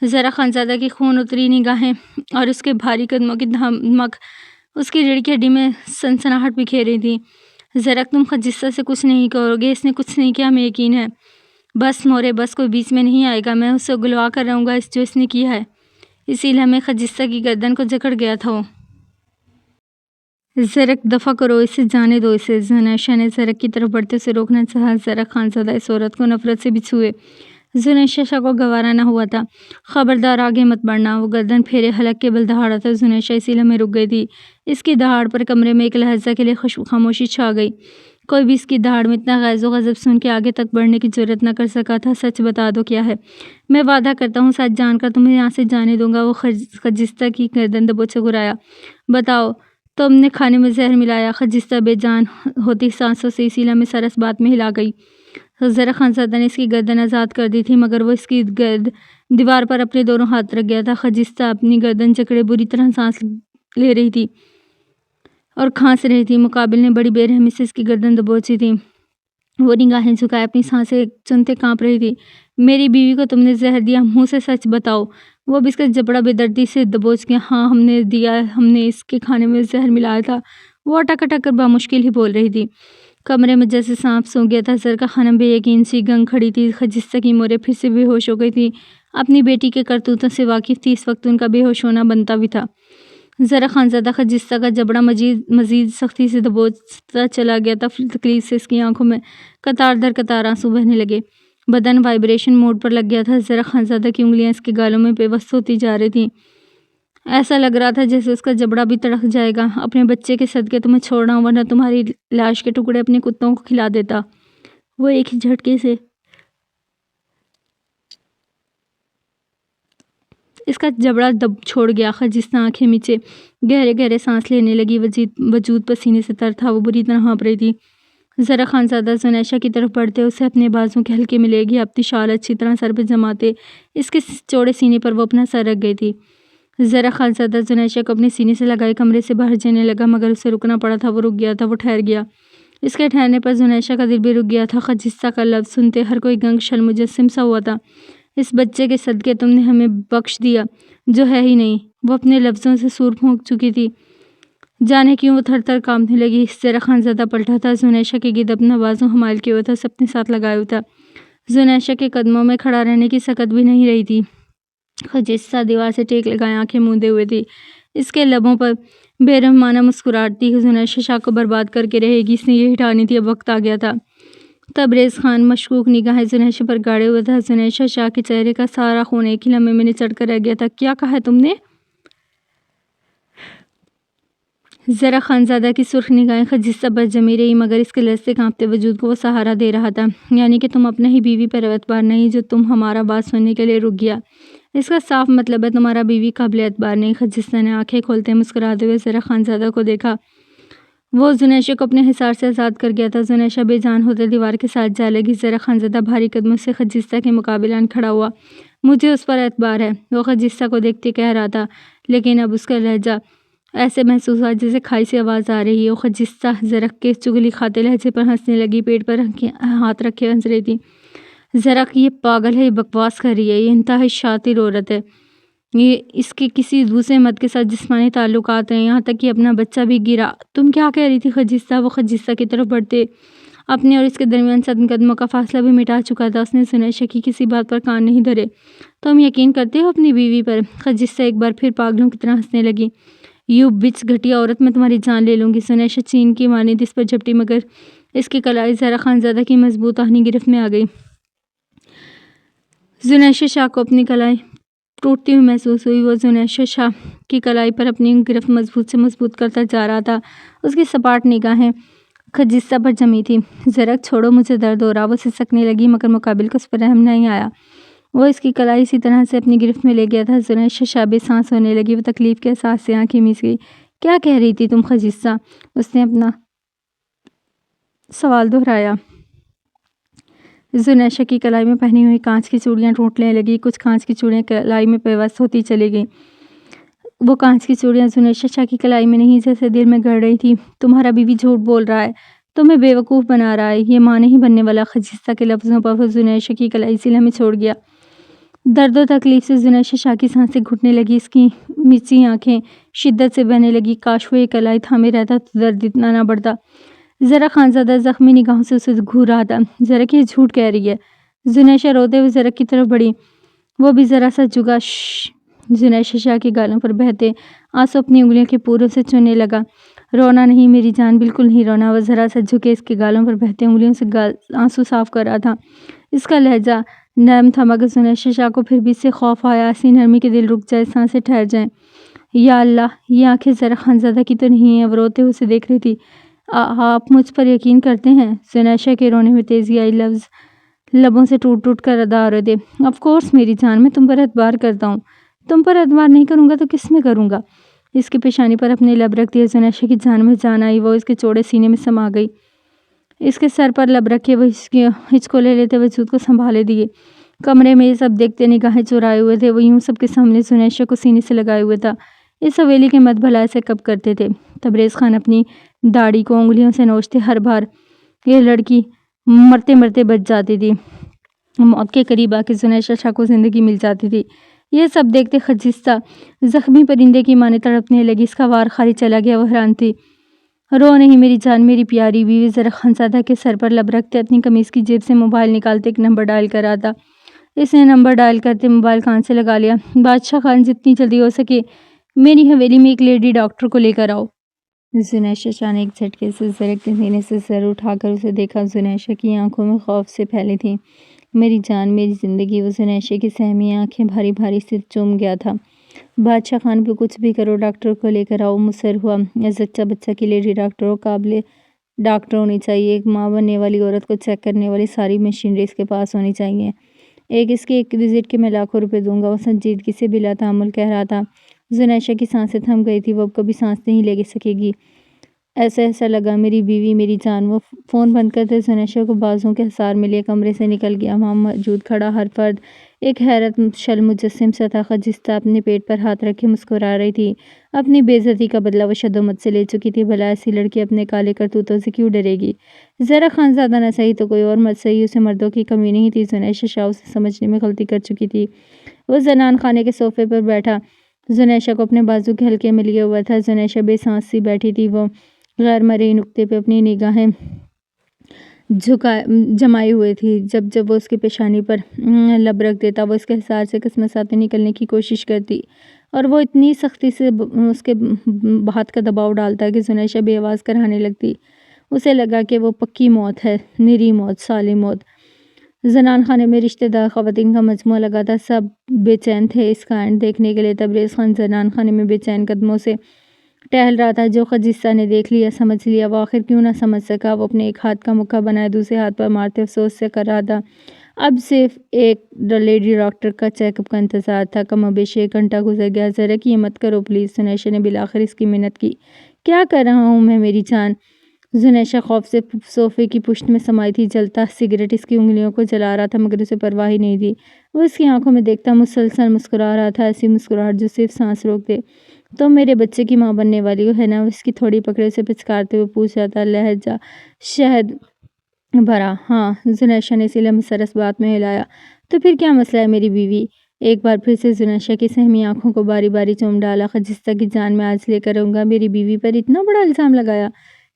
زرا خانزادہ کی خون اتری نگاہیں اور اس کے بھاری قدموں کی دھمک اس کی ریڑھ کی ہڈی میں سنسناہٹ بکھیر رہی تھی۔ زرا تم خجستہ سے کچھ نہیں کرو گے، اس نے کچھ نہیں کیا، ہمیں یقین ہے۔ بس مورے بس، کوئی بیچ میں نہیں آئے گا، میں اسے اگلوا کر رہوں گا جو اس نے کیا ہے۔ اسی لمحے خجستہ کی گردن کو جکڑ گیا تھا وہ۔ زرک دفع کرو اسے، جانے دو اسے۔ زنیشہ نے زرک کی طرف بڑھتے اسے روکنا چاہا۔ زرا خانزادہ اس عورت کو نفرت سے بھی چھوئے زنیشہ کو گوارا نہ ہوا تھا۔ خبردار آگے مت بڑھنا۔ وہ گردن پھیرے حلق کے بل دہاڑا تھا۔ زنیشہ اسی لمحے رک گئی تھی۔ اس کی دہاڑ پر کمرے میں ایک لہجہ کے لیے خاموشی چھا گئی۔ کوئی بھی اس کی دہاڑ میں اتنا غیظ و غضب سن کے آگے تک بڑھنے کی جرات نہ کر سکا تھا۔ سچ بتا دو کیا ہے، میں وعدہ کرتا ہوں سچ جان کر تمہیں یہاں سے جانے دوں گا۔ وہ خجستہ کی گردن دبوچے گھرایا، بتاؤ تم نے کھانے میں زہر ملایا؟ خجستہ بے جان ہوتی سانسوں سے اسی لمحے سر اس بات میں ہلا گئی۔ زرا خانزادہ نے اس کی گردن آزاد کر دی تھی مگر وہ اس کی گرد دیوار پر اپنے دونوں ہاتھ رکھ گیا تھا۔ خجستہ اپنی گردن جکڑے بری طرح سانس لے رہی تھی اور کھانس رہی تھی۔ مقابل نے بڑی بے رحمی سے اس کی گردن دبوچی تھی۔ وہ نگاہیں جھکائے اپنی سانسیں چنتے کانپ رہی تھی۔ میری بیوی کو تم نے زہر دیا، منہ سے سچ بتاؤ۔ وہ اب اس کا جبڑا بے دردی سے دبوچ گیا۔ ہاں ہم نے دیا، ہم نے اس کے کھانے میں زہر ملایا تھا۔ وہ اٹک اٹک کر بامشکل ہی بول رہی تھی۔ کمرے میں جیسے سانپ سونگ گیا تھا۔ زرکا خانم بے یقین سی گنگ کھڑی تھی۔ خجستہ کی مورے پھر سے بے ہوش ہو گئی تھی، اپنی بیٹی کے کرتوتوں سے واقف تھی، اس وقت ان کا بے ہوش ہونا بنتا بھی تھا۔ زرا خانزادہ خجستہ کا جبڑا مزید سختی سے دبوچتا چلا گیا تھا۔ تکلیف سے اس کی آنکھوں میں قطار در قطار آنسو بہنے لگے، بدن وائبریشن موڈ پر لگ گیا تھا۔ زرا خانزادہ کی انگلیاں اس کے گالوں میں پیوست ہوتی جا رہی تھیں، ایسا لگ رہا تھا جیسے اس کا جبڑا بھی تڑک جائے گا۔ اپنے بچے کے صدقے تمہیں چھوڑ رہا ہوں ورنہ تمہاری لاش کے ٹکڑے اپنے کتوں کو کھلا دیتا۔ وہ ایک ہی جھٹکے سے اس کا جبڑا دب چھوڑ گیا۔ خجستہ آنکھیں میچے گہرے گہرے سانس لینے لگی، وجود پسینے سے تر تھا، وہ بری طرح ہانپ رہی تھی۔ زرا خانزادہ زنیشہ کی طرف بڑھتے اسے اپنے بازوں کے حلقے میں لے گئی، اپنی شال اچھی طرح سر پہ جماتے اس کے چوڑے سینے پر وہ اپنا سر رکھ گئی تھی۔ زرا خانزادہ زنیشہ کو اپنے سینے سے لگائے کمرے سے باہر جانے لگا مگر اسے رکنا پڑا تھا۔ وہ رک گیا تھا، وہ ٹھہر گیا۔ اس کے ٹھہرنے پر زنیشہ کا دل بھی رک گیا تھا۔ خجستہ کا لفظ سنتے ہر کوئی گنگ شل مجسم سا ہوا تھا۔ اس بچے کے صدقے تم نے ہمیں بخش دیا جو ہے ہی نہیں۔ وہ اپنے لفظوں سے سور پھونک چکی تھی، جانے کیوں وہ تھر تھر کانپنے لگی۔ زرا خانزادہ پلٹا تھا، زنیشہ کے گرد اپنا بازو حمائل کیے ہوئے تھا، اسے اپنے ساتھ لگائے ہوئے تھا۔ زنیشہ کے قدموں میں کھڑا رہنے کی سکت بھی نہیں رہی تھی۔ خجستہ دیوار سے ٹیک لگائے آنکھیں موندے ہوئے تھی، اس کے لبوں پر بے رحمانہ مسکراہٹ تھی۔ زنیشہ شاہ کو برباد کر کے رہے گی، اس نے یہ ہٹانی تھی، اب وقت آ گیا تھا۔ تبریز خان مشکوک نگاہیں زنیشہ پر گاڑے ہوا تھا۔ زنیشہ شاہ کے چہرے کا سارا خون ایک ہی لمحے میں نچڑ کر رہ گیا تھا۔ کیا کہا ہے تم نے؟ ذرا خانزادہ کی سرخ نگاہیں خجستہ پر جمی رہی، مگر اس کے لرزتے کانپتے وجود کو وہ سہارا دے رہا تھا۔ یعنی کہ تم اپنا ہی بیوی پر اعتبار نہیں جو تم ہمارا بات سننے کے لیے رک گیا۔ اس کا صاف مطلب ہے تمہارا بیوی قابل اعتبار نہیں۔ خجستہ نے آنکھیں کھولتے مسکراتے ہوئے ذرا خانزادہ کو دیکھا۔ وہ زنیشہ کو اپنے حصار سے آزاد کر گیا تھا۔ زنیشہ بے جان ہوتے دیوار کے ساتھ جا لگی۔ ذرا خانزادہ بھاری قدموں سے خجستہ کے مقابلان کھڑا ہوا۔ مجھے اس پر اعتبار ہے، وہ خجستہ کو دیکھتے کہہ رہا تھا، لیکن اب اس کا لہجہ ایسے محسوس ہوا جیسے کھائی سے آواز آ رہی ہے۔ وہ خجستہ زرق کے چگلی کھاتے لہجے پر ہنسنے لگی، پیٹ پر ہاتھ رکھے ہنس رہی تھی۔ زرق یہ پاگل ہے، یہ بکواس کر رہی ہے، یہ انتہائی شاطر عورت ہے، یہ اس کے کسی دوسرے مرد کے ساتھ جسمانی تعلقات ہیں، یہاں تک کہ اپنا بچہ بھی گرا۔ تم کیا کہہ رہی تھی خجستہ؟ وہ خجستہ کی طرف بڑھتے اپنے اور اس کے درمیان چند قدموں کا فاصلہ بھی مٹا چکا تھا۔ اس نے زنیشہ کی کسی بات پر کان نہیں دھرے۔ تم یقین کرتے ہو اپنی بیوی پر؟ خجستہ ایک بار پھر پاگلوں کی طرح ہنسنے لگی۔ یو بچ گھٹیا عورت، میں تمہاری جان لے لوں گی۔ زنیشہ چین کی مانند اس پر جھپٹی، مگر اس کی کلائی ذرا خانزادہ کی مضبوط آہنی گرفت میں آ گئی۔ زنیشہ شاہ کو اپنی کلائی ٹوٹتی ہوئی محسوس ہوئی۔ وہ زنیشہ شاہ کی کلائی پر اپنی گرفت مضبوط سے مضبوط کرتا جا رہا تھا۔ اس کی سپاٹ نگاہیں خجستہ پر جمی تھی۔ زرق چھوڑو، مجھے درد ہو رہا۔ وہ سسکنے لگی، مگر مقابل کو اس پر رحم نہیں آیا۔ وہ اس کی کلائی اسی طرح سے اپنی گرفت میں لے گیا تھا۔ زنیشہ شاہ بے سانس ہونے لگی، وہ تکلیف کے احساس سے آنکھیں میچ گئی۔ کیا کہہ رہی تھی تم خجستہ؟ اس نے اپنا سوال دہرایا۔ زنیشہ کی کلائی میں پہنی ہوئی کانچ کی چوڑیاں ٹوٹنے لگی۔ کچھ کانچ کی چوڑیاں کلائی میں پیوست ہوتی چلی گئیں۔ وہ کانچ کی چوڑیاں زنیشہ شاہ کی کلائی میں نہیں، جیسے دل میں گڑ رہی تھی۔ تمہارا بیوی جھوٹ بول رہا ہے، تمہیں بے وقوف بنا رہا ہے، یہ ماں نہیں بننے والا۔ خجستہ کے لفظوں پر وہ زنیشہ کی کلائی اسی لمحے چھوڑ گیا۔ درد و تکلیف سے زنیشہ شاہ کی سانسیں گھٹنے لگی، اس کی میچی آنکھیں شدت سے بہنے لگی۔ کاش وہ یہ کلائی تھامے رہتا تو درد اتنا نہ بڑھتا۔ ذرا خانزادہ زخمی نگاہوں سے اسے گھور رہا تھا۔ زرق یہ جھوٹ کہہ رہی ہے۔ زنیشہ روتے ہوئے زرق کی طرف بڑھی، وہ بھی ذرا سا جھکا۔ زنیشہ شاہ کے گالوں پر بہتے آنسو اپنی انگلیوں کے پوروں سے چونے لگا۔ رونا نہیں میری جان، بالکل نہیں رونا۔ وہ ذرا سا جھکے اس کے گالوں پر بہتے انگلیوں سے آنسو صاف کر رہا تھا۔ اس کا لہجہ نرم تھا، مگر زنیشہ شاہ کو پھر بھی اس سے خوف آیا، ایسی نرمی کے دل رک جائے، سانسیں ٹھہر جائیں۔ یا اللہ، یہ آنکھیں ذرا خانزادہ کی تو نہیں ہیں؟ وہ روتے ہوئے اسے دیکھ رہی تھی۔ آپ مجھ پر یقین کرتے ہیں؟ زنیشہ کے رونے میں تیزی آئی، لفظ لبوں سے ٹوٹ ٹوٹ کر ادا ہو رہے تھے۔ آف کورس میری جان، میں تم پر اعتبار کرتا ہوں۔ تم پر اعتبار نہیں کروں گا تو کس میں کروں گا؟ اس کی پیشانی پر اپنے لب رکھ دیے۔ زنیشہ کی جان میں جان آئی، وہ اس کے چوڑے سینے میں سما گئی۔ اس کے سر پر لب رکھے وہ اس کی ہچکولے لیتے وجود کو سنبھالے دیے۔ کمرے میں یہ سب دیکھتے نگاہیں چرائے ہوئے تھے۔ وہ یوں سب کے سامنے زنیشہ کو سینے سے لگائے ہوئے تھا۔ اس حویلی کے مرد بھلا ایسے کب کرتے تھے؟ تبریز خان اپنی داڑھی کو انگلیوں سے نوچتے، ہر بار یہ لڑکی مرتے مرتے بچ جاتی تھی، موت کے قریب آ کے زنیشہ شاہ کو زندگی مل جاتی تھی۔ یہ سب دیکھتے خجستہ زخمی پرندے کی مانند تڑپنے لگی، اس کا وار خالی چلا گیا۔ وہ حیران تھی۔ رو نہیں میری جان، میری پیاری بیوی۔ ذرا خانزادہ کے سر پر لب رکھتے اپنی قمیض کی جیب سے موبائل نکالتے ایک نمبر ڈائل کر رہا تھا۔ اس نے نمبر ڈائل کرتے موبائل کان سے لگا لیا۔ بادشاہ خان، جتنی جلدی ہو سکے میری حویلی میں ایک لیڈی ڈاکٹر کو لے کر آؤ۔ زنیشہ شاہ نے ایک جھٹکے سے زرق کے سینے سے سر اٹھا کر اسے دیکھا۔ زنیشہ کی آنکھوں میں خوف سے پھیلی تھیں۔ میری جان، میری زندگی۔ وہ زنیشہ کی سہمی آنکھیں بھاری بھاری سے چوم گیا تھا۔ بادشاہ خان کو کچھ بھی کرو، ڈاکٹر کو لے کر آؤ۔ مصر ہوا، زچہ بچہ کی لیڈی ڈاکٹر ہو، قابل ڈاکٹر ہونی چاہیے۔ ایک ماں بننے والی عورت کو چیک کرنے والی ساری مشینری اس کے پاس ہونی چاہیے۔ اس کی ایک وزٹ کے میں لاکھوں روپے دوں گا۔ وہ سنجیدگی سے بلا تحمل کہہ رہا تھا۔ زنیشہ کی سانسیں تھم گئی تھی، وہ اب کبھی سانس نہیں لے سکے گی۔ ایسا لگا میری بیوی، میری جان۔ وہ فون بند کرتے زنیشہ کو بازوؤں کے حصار میں لیے کمرے سے نکل گیا۔ وہاں موجود کھڑا ہر فرد ایک حیرت شل مجسم سا تھا۔ خجستہ اپنے پیٹ پر ہاتھ رکھے مسکرا رہی تھی۔ اپنی بے عزتی کا بدلہ وہ شدومت سے لے چکی تھی۔ بھلا ایسی لڑکی اپنے کالے کرتوتوں سے کیوں ڈرے گی؟ ذرا خانزادہ نہ صحیح تو کوئی اور مرد صحیح، اسے مردوں کی کمی نہیں تھی۔ زنیشہ شاہ اسے سمجھنے میں غلطی کر چکی تھی۔ وہ زنان خانے کے صوفے پر بیٹھا زنیشہ کو اپنے بازو کے حلقے میں لیے ہوا تھا۔ زنیشہ بے سانس سی بیٹھی تھی، وہ غیر مرئی نقطے پہ اپنی نگاہیں جمائے ہوئے تھی۔ جب وہ اس کی پیشانی پر لب رکھ دیتا، وہ اس کے حصار سے کسمساتے نکلنے کی کوشش کرتی، اور وہ اتنی سختی سے اس کے ہاتھ کا دباؤ ڈالتا کہ زنیشہ بے آواز کرانے لگتی۔ اسے لگا کہ وہ پکی موت ہے، نری موت، سالم موت۔ زنان خانے میں رشتہ دار خواتین کا مجموعہ لگا تھا، سب بے چین تھے اس کا اینڈ دیکھنے کے لیے۔ تبریز خان زنان خانے میں بے چین قدموں سے ٹہل رہا تھا۔ جو خجستہ نے دیکھ لیا، سمجھ لیا، وہ آخر کیوں نہ سمجھ سکا؟ وہ اپنے ایک ہاتھ کا مکہ بنائے دوسرے ہاتھ پر مارتے افسوس سے کر رہا تھا اب صرف ایک لیڈی ڈاکٹر کا چیک اپ کا انتظار تھا۔ کم و بیش 1 گھنٹہ گزر گیا۔ ذرا کہ یہ مت کرو پلیز، زنیشا نے بالآخر اس کی منت کی۔ کیا کر رہا ہوں میں میری جان؟ زنیشا خوف سے صوفے کی پشت میں سمائی تھی۔ جلتا سگریٹ اس کی انگلیوں کو جلا رہا تھا مگر اسے پرواہ ہی نہیں تھی۔ وہ اس کی آنکھوں میں دیکھتا مسلسل مسکرا رہا تھا، ایسی مسکراہٹ جو صرف سانس روک دے۔ تم میرے بچے کی ماں بننے والی ہو، ہے نا؟ وہ اس کی تھوڑی پکڑے اسے پچکارتے ہوئے پوچھ رہا تھا، لہجہ شہد بھرا۔ ہاں، زنیشا نے اسی لمحے سر اس بات میں ہلایا۔ تو پھر کیا مسئلہ ہے میری بیوی؟ ایک بار پھر سے زنیشا کی سہمی آنکھوں کو باری باری چوم ڈالا۔ خجستہ کی جان میں آج لے کر رہوں گا، میری بیوی پر اتنا بڑا الزام لگایا۔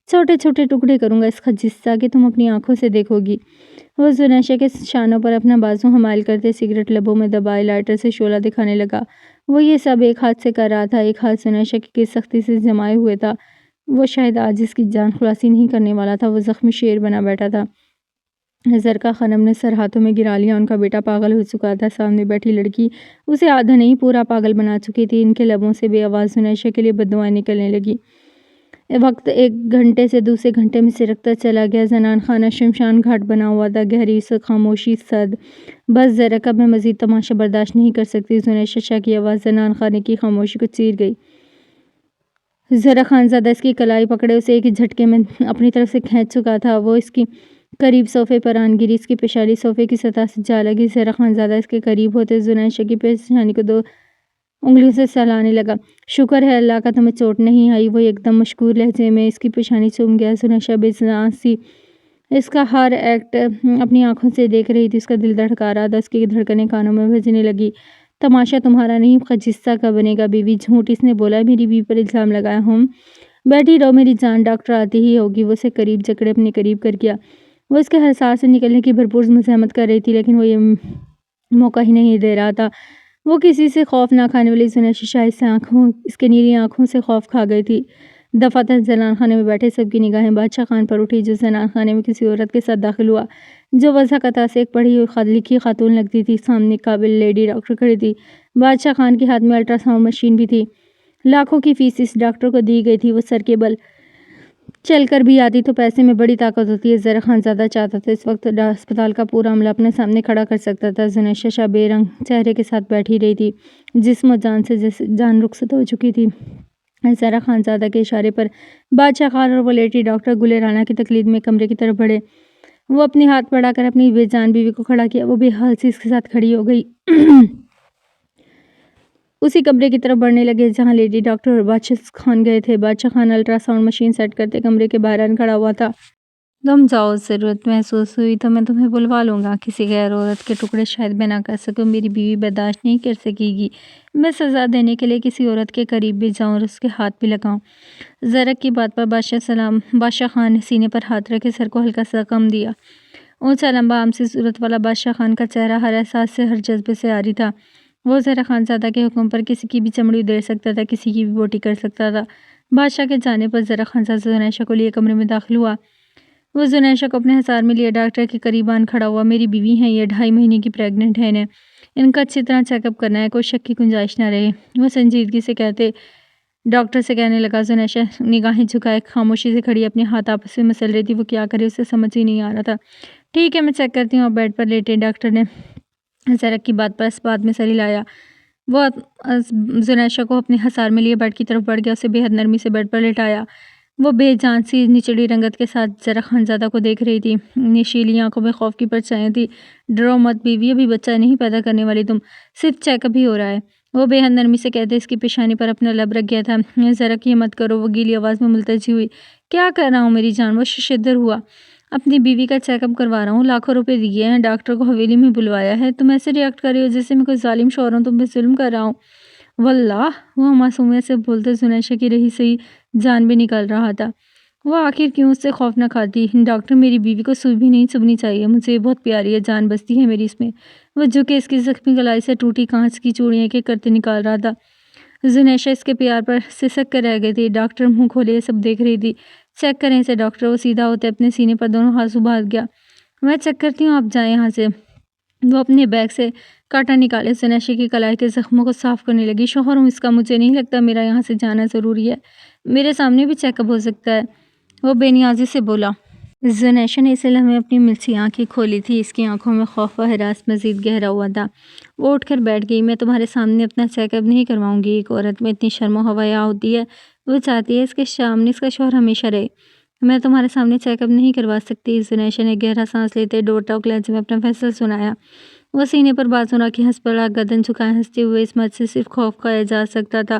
چھوٹے چھوٹے ٹکڑے کروں گا اس خجستہ کے، تم اپنی آنکھوں سے دیکھو گی۔ وہ زنیشا کے شانوں پر اپنا بازو حمائل کرتے سگریٹ لبوں میں دبائے لائٹر سے شعلہ دکھانے لگا۔ وہ یہ سب ایک ہاتھ سے کر رہا تھا، ایک ہاتھ زنیشا کی کس سختی سے جمائے ہوئے تھا۔ وہ شاید آج اس کی جان خلاصی نہیں کرنے والا تھا۔ وہ زخمی شیر بنا بیٹھا تھا۔ زرقا خانم نے سر ہاتھوں میں گرا لیا۔ ان کا بیٹا پاگل ہو چکا تھا۔ سامنے بیٹھی لڑکی اسے آدھا نہیں پورا پاگل بنا چکی تھی۔ ان کے لبوں سے بے آواز زنیشا کے لیے بددعائیں نکلنے لگی۔ وقت 1 گھنٹے سے دوسرے گھنٹے میں سرکتا چلا گیا۔ زنان خانہ شمشان گھاٹ بنا ہوا تھا، گہری خاموشی سرد۔ بس زرقا میں مزید تماشا برداشت نہیں کر سکتی۔ زنیشا کی آواز زنان خانے کی خاموشی کو چیر گئی۔ ذرا خانزادہ اس کی کلائی پکڑے اسے ایک ہی جھٹکے میں اپنی طرف سے کھینچ چکا تھا۔ وہ اس کی قریب صوفے پر آن گری، اس کی پیشانی صوفے کی سطح سے جا لگی۔ ذرا خانزادہ اس کے قریب ہوتے زنیشا کی پیشانی کو 2 انگلیوں سے سہلانے لگا۔ شکر ہے اللہ کا تمہیں چوٹ نہیں آئی۔ وہ ایک دم مشکور لہجے میں اس کی پیشانی چوم گیا۔ زنیشا بے جان سی اس کا ہر ایکٹ اپنی آنکھوں سے دیکھ رہی تھی۔ اس کا دل دھڑکا رہا تھا، اس کی دھڑکنیں کانوں میں بجنے لگی۔ تماشا تمہارا نہیں خجستہ کا بنے گا بیوی۔ جھوٹ اس نے بولا، میری بیوی پر الزام لگایا۔ بیٹھی رہو میری جان، ڈاکٹر آتی ہی ہوگی۔ وہ اسے قریب جکڑے اپنے قریب کر گیا۔ وہ اس کے حصار سے نکلنے کی بھرپور مزاحمت کر رہی تھی لیکن وہ یہ موقع ہی نہیں دے رہا تھا۔ وہ کسی سے خوف نہ کھانے والی زنیشا شاید سے اس کے نیلی آنکھوں سے خوف کھا گئی تھی۔ دفعتاً زنان خانے میں بیٹھے سب کی نگاہیں بادشاہ خان پر اٹھی جو زنان خانے میں کسی عورت کے ساتھ داخل ہوا، جو وضاحت سے ایک پڑھی ہوئی لکھی خاتون لگتی تھی۔ سامنے قابل لیڈی ڈاکٹر کھڑی تھی۔ بادشاہ خان کے ہاتھ میں الٹرا ساؤنڈ مشین بھی تھی۔ لاکھوں کی فیس اس ڈاکٹر کو دی گئی تھی۔ وہ سر کے بل چل کر بھی آتی تو پیسے میں بڑی طاقت ہوتی ہے۔ ذرا خانزادہ چاہتا تھا اس وقت اسپتال کا پورا عملہ اپنے سامنے کھڑا کر سکتا تھا۔ زنیشا شاہ بے رنگ چہرے کے ساتھ بیٹھی رہی تھی، جسم و جان سے جان رخصت ہو چکی تھی۔ ذرا خانزادہ کے اشارے پر بادشاہ خان اور وہ لیڈی ڈاکٹر گلے رانا کی تقلید میں کمرے کی طرف بڑھے۔ وہ اپنے ہاتھ بڑھا کر اپنی بے جان بیوی کو کھڑا کیا۔ وہ بے حال سی اس کے ساتھ کھڑی ہو گئی۔ اسی کمرے کی طرف بڑھنے لگے جہاں لیڈی ڈاکٹر اور بادشاہ خان گئے تھے۔ Badshah Khan ultrasound machine set کرتے کمرے کے باہر کھڑا ہوا تھا۔ تم جاؤ، ضرورت محسوس ہوئی تو میں تمہیں بلوا لوں گا۔ کسی غیر عورت کے ٹکڑے شاید میں نہ کر سکوں، میری بیوی برداشت نہیں کر سکے گی میں سزا دینے کے لیے کسی عورت کے قریب بھی جاؤں اور اس کے ہاتھ بھی لگاؤں۔ زرق کی بات پر بادشاہ خان نے سینے پر ہاتھ رکھے سر کو ہلکا سا کم دیا۔ اونچا لمبا عامسی صورت والا بادشاہ خان کا چہرہ ہر احساس سے، ہر جذبے سے عاری تھا۔ وہ ذرا خانزادہ کے حکم پر کسی کی بھی چمڑی ادھیڑ سکتا تھا، کسی کی بھی بوٹی کر سکتا تھا۔ بادشاہ کے جانے پر ذرا خانزادہ زنیشا کو لیے کمرے میں داخل ہوا۔ وہ زنیشا کو اپنے حصار میں لیے ڈاکٹر کے قریب آن کھڑا ہوا۔ میری بیوی ہیں یہ، 2.5 مہینے کی پریگننٹ ہے، ان کا اچھی طرح چیک اپ کرنا ہے، کوئی شک کی گنجائش نہ رہے، وہ سنجیدگی سے ڈاکٹر سے کہنے لگا۔ زنیشا نگاہیں جھکائے خاموشی سے کھڑی اپنے ہاتھ آپس میں مسل رہی تھی۔ وہ کیا کرے اسے سمجھ ہی نہیں آ رہا تھا۔ ٹھیک ہے میں چیک کرتی ہوں، اب بیڈ پر لیٹے۔ ڈاکٹر نے زرق کی بات پر اس بات میں سر ہلایا۔ وہ زنیشا کو اپنے حصار میں لیے بیڈ کی طرف بڑھ گیا، اسے بے حد نرمی سے بیڈ پر لٹایا۔ وہ بے جان سی نچلی رنگت کے ساتھ ذرا خانزادہ کو دیکھ رہی تھی۔ نشیلی آنکھوں میں خوف کی پرچھائیاں تھیں۔ ڈرو مت بیوی، ابھی بچہ نہیں پیدا کرنے والی تم، صرف چیک اپ ہی ہو رہا ہے، وہ بے حد نرمی سے کہتے اس کی پیشانی پر اپنا لب رکھ گیا تھا۔ ذرا یہ مت کرو، وہ گیلی آواز میں ملتجی ہوئی۔ کیا کر رہا ہوں میری جان؟ وہ ششدر ہوا۔ اپنی بیوی کا چیک اپ کروا رہا ہوں، لاکھوں روپے دیے ہیں، ڈاکٹر کو حویلی میں بلوایا ہے، تم ایسے ریئیکٹ کر رہی ہو جیسے میں کوئی ظالم شوہر ہوں، تم پہ ظلم کر رہا ہوں۔ واللہ، وہ معصومیت سے بولتے زنیشا کی رہی سہی جان بھی نکل رہا تھا۔ وہ آخر کیوں اس سے خوف نہ کھاتی؟ ڈاکٹر میری بیوی کو سوئی بھی نہیں چبھنی چاہیے، مجھے یہ بہت پیاری ہے، جان بستی ہے میری اس میں۔ وہ جھکے اس کی زخمی کلائی سے ٹوٹی کانچ کی چوڑیاں ایک ایک کرتے نکال رہا تھا۔ زنیشا اس کے پیار پر سسک کر رہ گئی تھی۔ ڈاکٹر منہ کھولے یہ سب دیکھ رہی تھی۔ چیک کریں اسے ڈاکٹر۔ وہ سیدھا ہوتے اپنے سینے پر دونوں ہاتھ باندھ گیا۔ میں چیک کرتی ہوں، آپ جائیں یہاں سے۔ وہ اپنے بیگ سے کاٹا نکالے زنیشا کی کلائی کے زخموں کو صاف کرنے لگی۔ شوہر ہوں اس کا، مجھے نہیں لگتا میرا یہاں سے جانا ضروری ہے، میرے سامنے بھی چیک اپ ہو سکتا ہے، وہ بے نیازی سے بولا۔ زنیشا نے اسے لمحے اپنی ملسی آنکھیں کھولی تھی، اس کی آنکھوں میں خوف و ہراس مزید گہرا ہوا تھا۔ وہ اٹھ کر بیٹھ گئی۔ میں تمہارے سامنے اپنا چیک اپ نہیں کرواؤں گی، ایک عورت میں اتنی شرم و حیا ہوتی ہے، وہ چاہتی ہے اس کے سامنے اس کا شوہر ہمیشہ رہے، میں تمہارے سامنے چیک اپ نہیں کروا سکتی۔ زنیشا نے گہرا سانس لیتے ڈور ٹاک لہجے میں اپنا فیصلہ سنایا۔ وہ سینے پر بازو رکھ کے ہنس پڑا، گردن جھکائے ہنستے ہوئے۔ اس مرد سے صرف خوف کھایا جا سکتا تھا،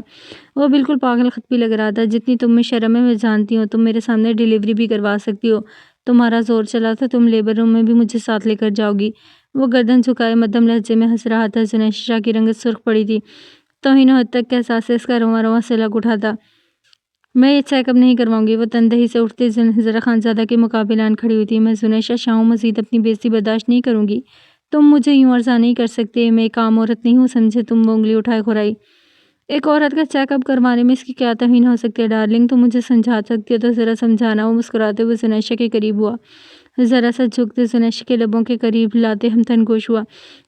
وہ بالکل پاگل خط بھی لگ رہا تھا۔ جتنی تم میں شرم ہے میں جانتی ہوں، تم میرے سامنے ڈیلیوری بھی کروا سکتی ہو، تمہارا زور چلا تو تم لیبر روم میں بھی مجھے ساتھ لے کر جاؤ گی۔ وہ گردن جھکائے مدھم لہجے میں ہنس رہا تھا۔ زنیشا کی رنگت سرخ پڑی تھی، توہین و حد تک کا احساس سے اس کا رواں رواں سے لگ اٹھا تھا۔ میں یہ چیک اپ نہیں کرواؤں گی، وہ تندہی سے اٹھتے زرا خانزادہ کے مقابلے آن کھڑی ہوئی تھی۔ میں زنیشا شاہ ہوں، مزید اپنی بے عزتی برداشت نہیں کروں گی، تم مجھے یوں ارزا نہیں کر سکتے، میں ایک عام عورت نہیں ہوں سمجھے۔ تم وہ انگلی اٹھائے کھرائی۔ ایک عورت کا چیک اپ کروانے میں اس کی کیا توہین ہو سکتی ہے؟ ڈارلنگ تم مجھے سمجھا سکتی ہو تو ذرا سمجھانا۔ وہ مسکراتے ہوئے زنیشا کے قریب ہوا، ذرا سا جھکتے زنیشا کے لبوں کے قریب لاتے ہمتن گوش ہوا۔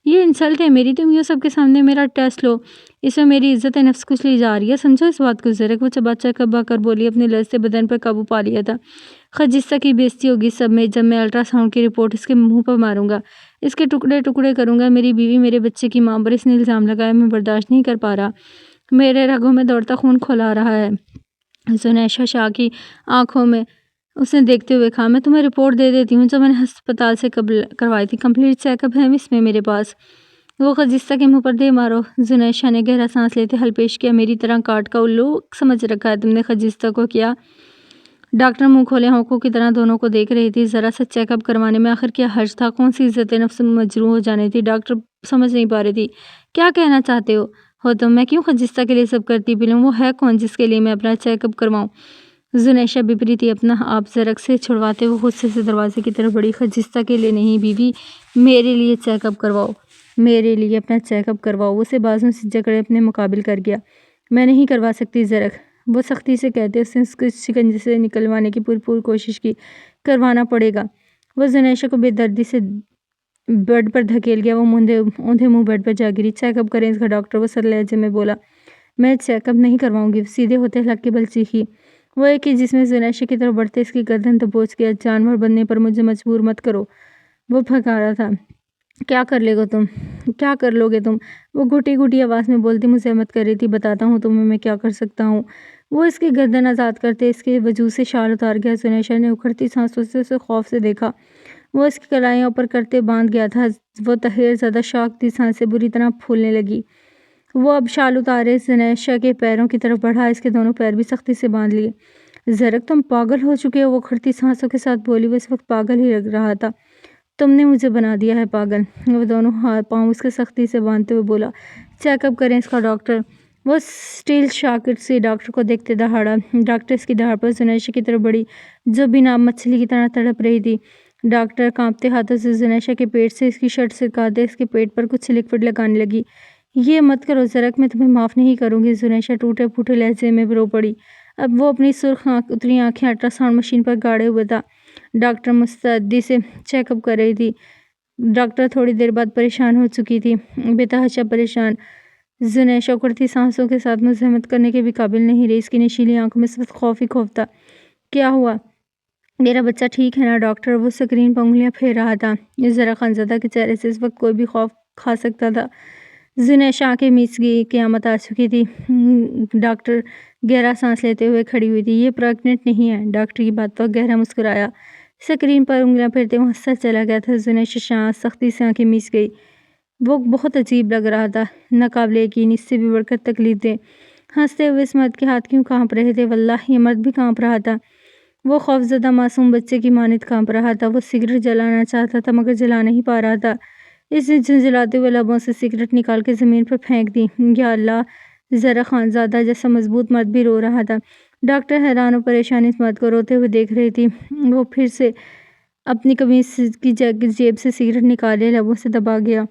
یہ انسلٹ ہے میری، تم یوں سب کے سامنے میرا ٹیسٹ لو، اس میں میری عزت نفس کچھ لی جا رہی ہے، سمجھو اس بات کو زرک۔ وہ چبا چبا کر بولی، اپنے لرزتے بدن پر قابو پا لیا تھا۔ خجستہ کی بے عزتی ہوگی سب میں، جب میں الٹرا ساؤنڈ کی رپورٹ اس کے منہ پر ماروں گا، اس کے ٹکڑے ٹکڑے کروں گا۔ میری بیوی، میرے بچے کی ماں پر اس نے الزام لگایا، میں برداشت نہیں کر پا رہا، میرے رگوں میں دوڑتا خون کھولا رہا ہے۔ زنیشا شاہ کی آنکھوں میں اس نے دیکھتے ہوئے کہا، میں تمہیں رپورٹ دے دیتی ہوں جو میں نے ہسپتال سے کروائی تھی، کمپلیٹ چیک اپ ہے اس میں میرے پاس۔ وہ خجستہ کے منہ پر دے مارو۔ زنیشا نے گہرا سانس لیتے حل پیش کیا، میری طرح کاٹ کا الو سمجھ رکھا ہے تم نے خجستہ کو کیا؟ ڈاکٹر منہ کھولے ہونکوں کی طرح دونوں کو دیکھ رہی تھی۔ ذرا سا چیک اپ کروانے میں آخر کیا حرج تھا؟ کون سی عزت نفس مجروح ہو جانے تھی؟ ڈاکٹر سمجھ نہیں پا رہی تھی، کیا کہنا چاہتے ہو تم؟ میں کیوں خجستہ کے لیے سب کرتی پھروں؟ وہ ہے کون جس کے لیے میں اپنا چیک اپ کرواؤں؟ زنیشا بپری تھی، اپنا آپ زرک سے چھڑواتے وہ غصے سے دروازے کی طرف بڑھی۔ خجستہ کے لیے نہیں بیوی، میرے لیے چیک اپ کرواؤ، میرے لیے اپنا چیک اپ کرواؤ۔ وہ اسے بازوں سے جکڑے اپنے مقابل کر گیا۔ میں نہیں کروا سکتی زرک، وہ سختی سے کہتے اس نے اس کو شکنجے سے نکلوانے کی پوری کوشش کی۔ کروانا پڑے گا۔ وہ زنیشا کو بے دردی سے بیڈ پر دھکیل گیا۔ وہ اوندھے منہ بیڈ پر جا گری۔ چیک اپ کریں اس کا ڈاکٹر، وہ سر لہجے میں بولا۔ میں چیک اپ نہیں کرواؤں گی، سیدھے ہوتے ہلک کے بل چیخی۔ وہ ایک ہی جس میں زنیشا کی طرف بڑھتے اس کی گردن دبوچ گیا۔ جانور بننے پر مجھے مجبور مت کرو، وہ پھکارا تھا۔ کیا کر لو گے تم؟ وہ گھٹی گھٹی آواز میں بولتی مزاحمت کر رہی تھی۔ بتاتا ہوں تمہیں میں کیا کر سکتا ہوں۔ وہ اس کی گردن آزاد کرتے اس کے وجود سے شال اتار گیا۔ زنیشا نے اکھڑتی سانسوں سے اسے خوف سے دیکھا۔ وہ اس کی کلائیاں اوپر کرتے باندھ گیا تھا۔ وہ تحیر زدہ شاک دی سانسیں بری طرح پھولنے لگی۔ وہ اب شال اتارے زنیشا کے پیروں کی طرف بڑھا، اس کے دونوں پیر بھی سختی سے باندھ لیے۔ زرک تم پاگل ہو چکے ہو، وہ اکھڑتی سانسوں کے ساتھ بولی۔ وہ اس وقت پاگل ہی لگ رہا تھا۔ تم نے مجھے بنا دیا ہے پاگل، وہ دونوں پاؤں اس کے سختی سے باندھتے ہوئے بولا۔ چیک اپ کریں اس کا ڈاکٹر۔ وہ اسٹیل شاکٹ سے ڈاکٹر کو دیکھتے دہاڑا۔ ڈاکٹر اس کی داڑھ پر زنیشا کی طرف بڑھی جو بیناب مچھلی کی طرح تڑپ رہی تھی۔ ڈاکٹر کانپتے ہاتھوں سے زنیشا کے پیٹ سے اس کی شرٹ سرکاتے اس کے پیٹ پر کچھ لکوڈ لگانے لگی۔ یہ مت کرو زرک، میں تمہیں معاف نہیں کروں گی، زنیشا ٹوٹے پھوٹے لہجے میں رو پڑی۔ اب وہ اپنی سرخ اتری آنکھیں الٹرا ساؤنڈ مشین پر گاڑے ہوئے تھا۔ ڈاکٹر مستعدی سے چیک اپ کر رہی تھی۔ ڈاکٹر تھوڑی دیر بعد پریشان ہو چکی تھی، بے تحاشا پریشان۔ زنیشا اکھڑتی سانسوں کے ساتھ مزاحمت کرنے کے بھی قابل نہیں رہی، اس کی نشیلی آنکھوں میں اس وقت خوف ہی خوف تھا۔ کیا ہوا؟ میرا بچہ ٹھیک ہے نا ڈاکٹر؟ وہ سکرین پر انگلیاں پھیر رہا تھا۔ ذرا خانزادہ کے چہرے سے اس وقت کوئی بھی خوف کھا سکتا تھا۔ زنیشا آنکھیں میچ گئی، قیامت آ چکی تھی۔ ڈاکٹر گہرا سانس لیتے ہوئے کھڑی ہوئی تھی۔ یہ پریگننٹ نہیں ہے، ڈاکٹر کی بات پر گہرا مسکرایا۔ سکرین پر انگلیاں پھیرتے وہ ہنستا چلا گیا تھا۔ زنیشا شاہ سختی سے آنکھیں میچ گئی۔ وہ بہت عجیب لگ رہا تھا، ناقابل یقین، اس سے بھی بڑھ کر تکلیف دہ۔ ہنستے ہوئے اس مرد کے ہاتھ کیوں کانپ رہے تھے؟ واللہ یہ مرد بھی کانپ رہا تھا۔ وہ خوفزدہ معصوم بچے کی مانند کانپ رہا تھا۔ وہ سگریٹ جلانا چاہتا تھا مگر جلا نہیں پا رہا تھا۔ اس نے جھنجھلاتے ہوئے لبوں سے سگریٹ نکال کے زمین پر پھینک دی۔ یا اللہ! ذرا خانزادہ جیسا مضبوط مرد بھی رو رہا تھا۔ ڈاکٹر حیران و پریشان اس مرد کو روتے ہوئے دیکھ رہی تھی۔ وہ پھر سے اپنی قمیص کی جیب سے سگریٹ نکالے لبوں سے دبا گیا۔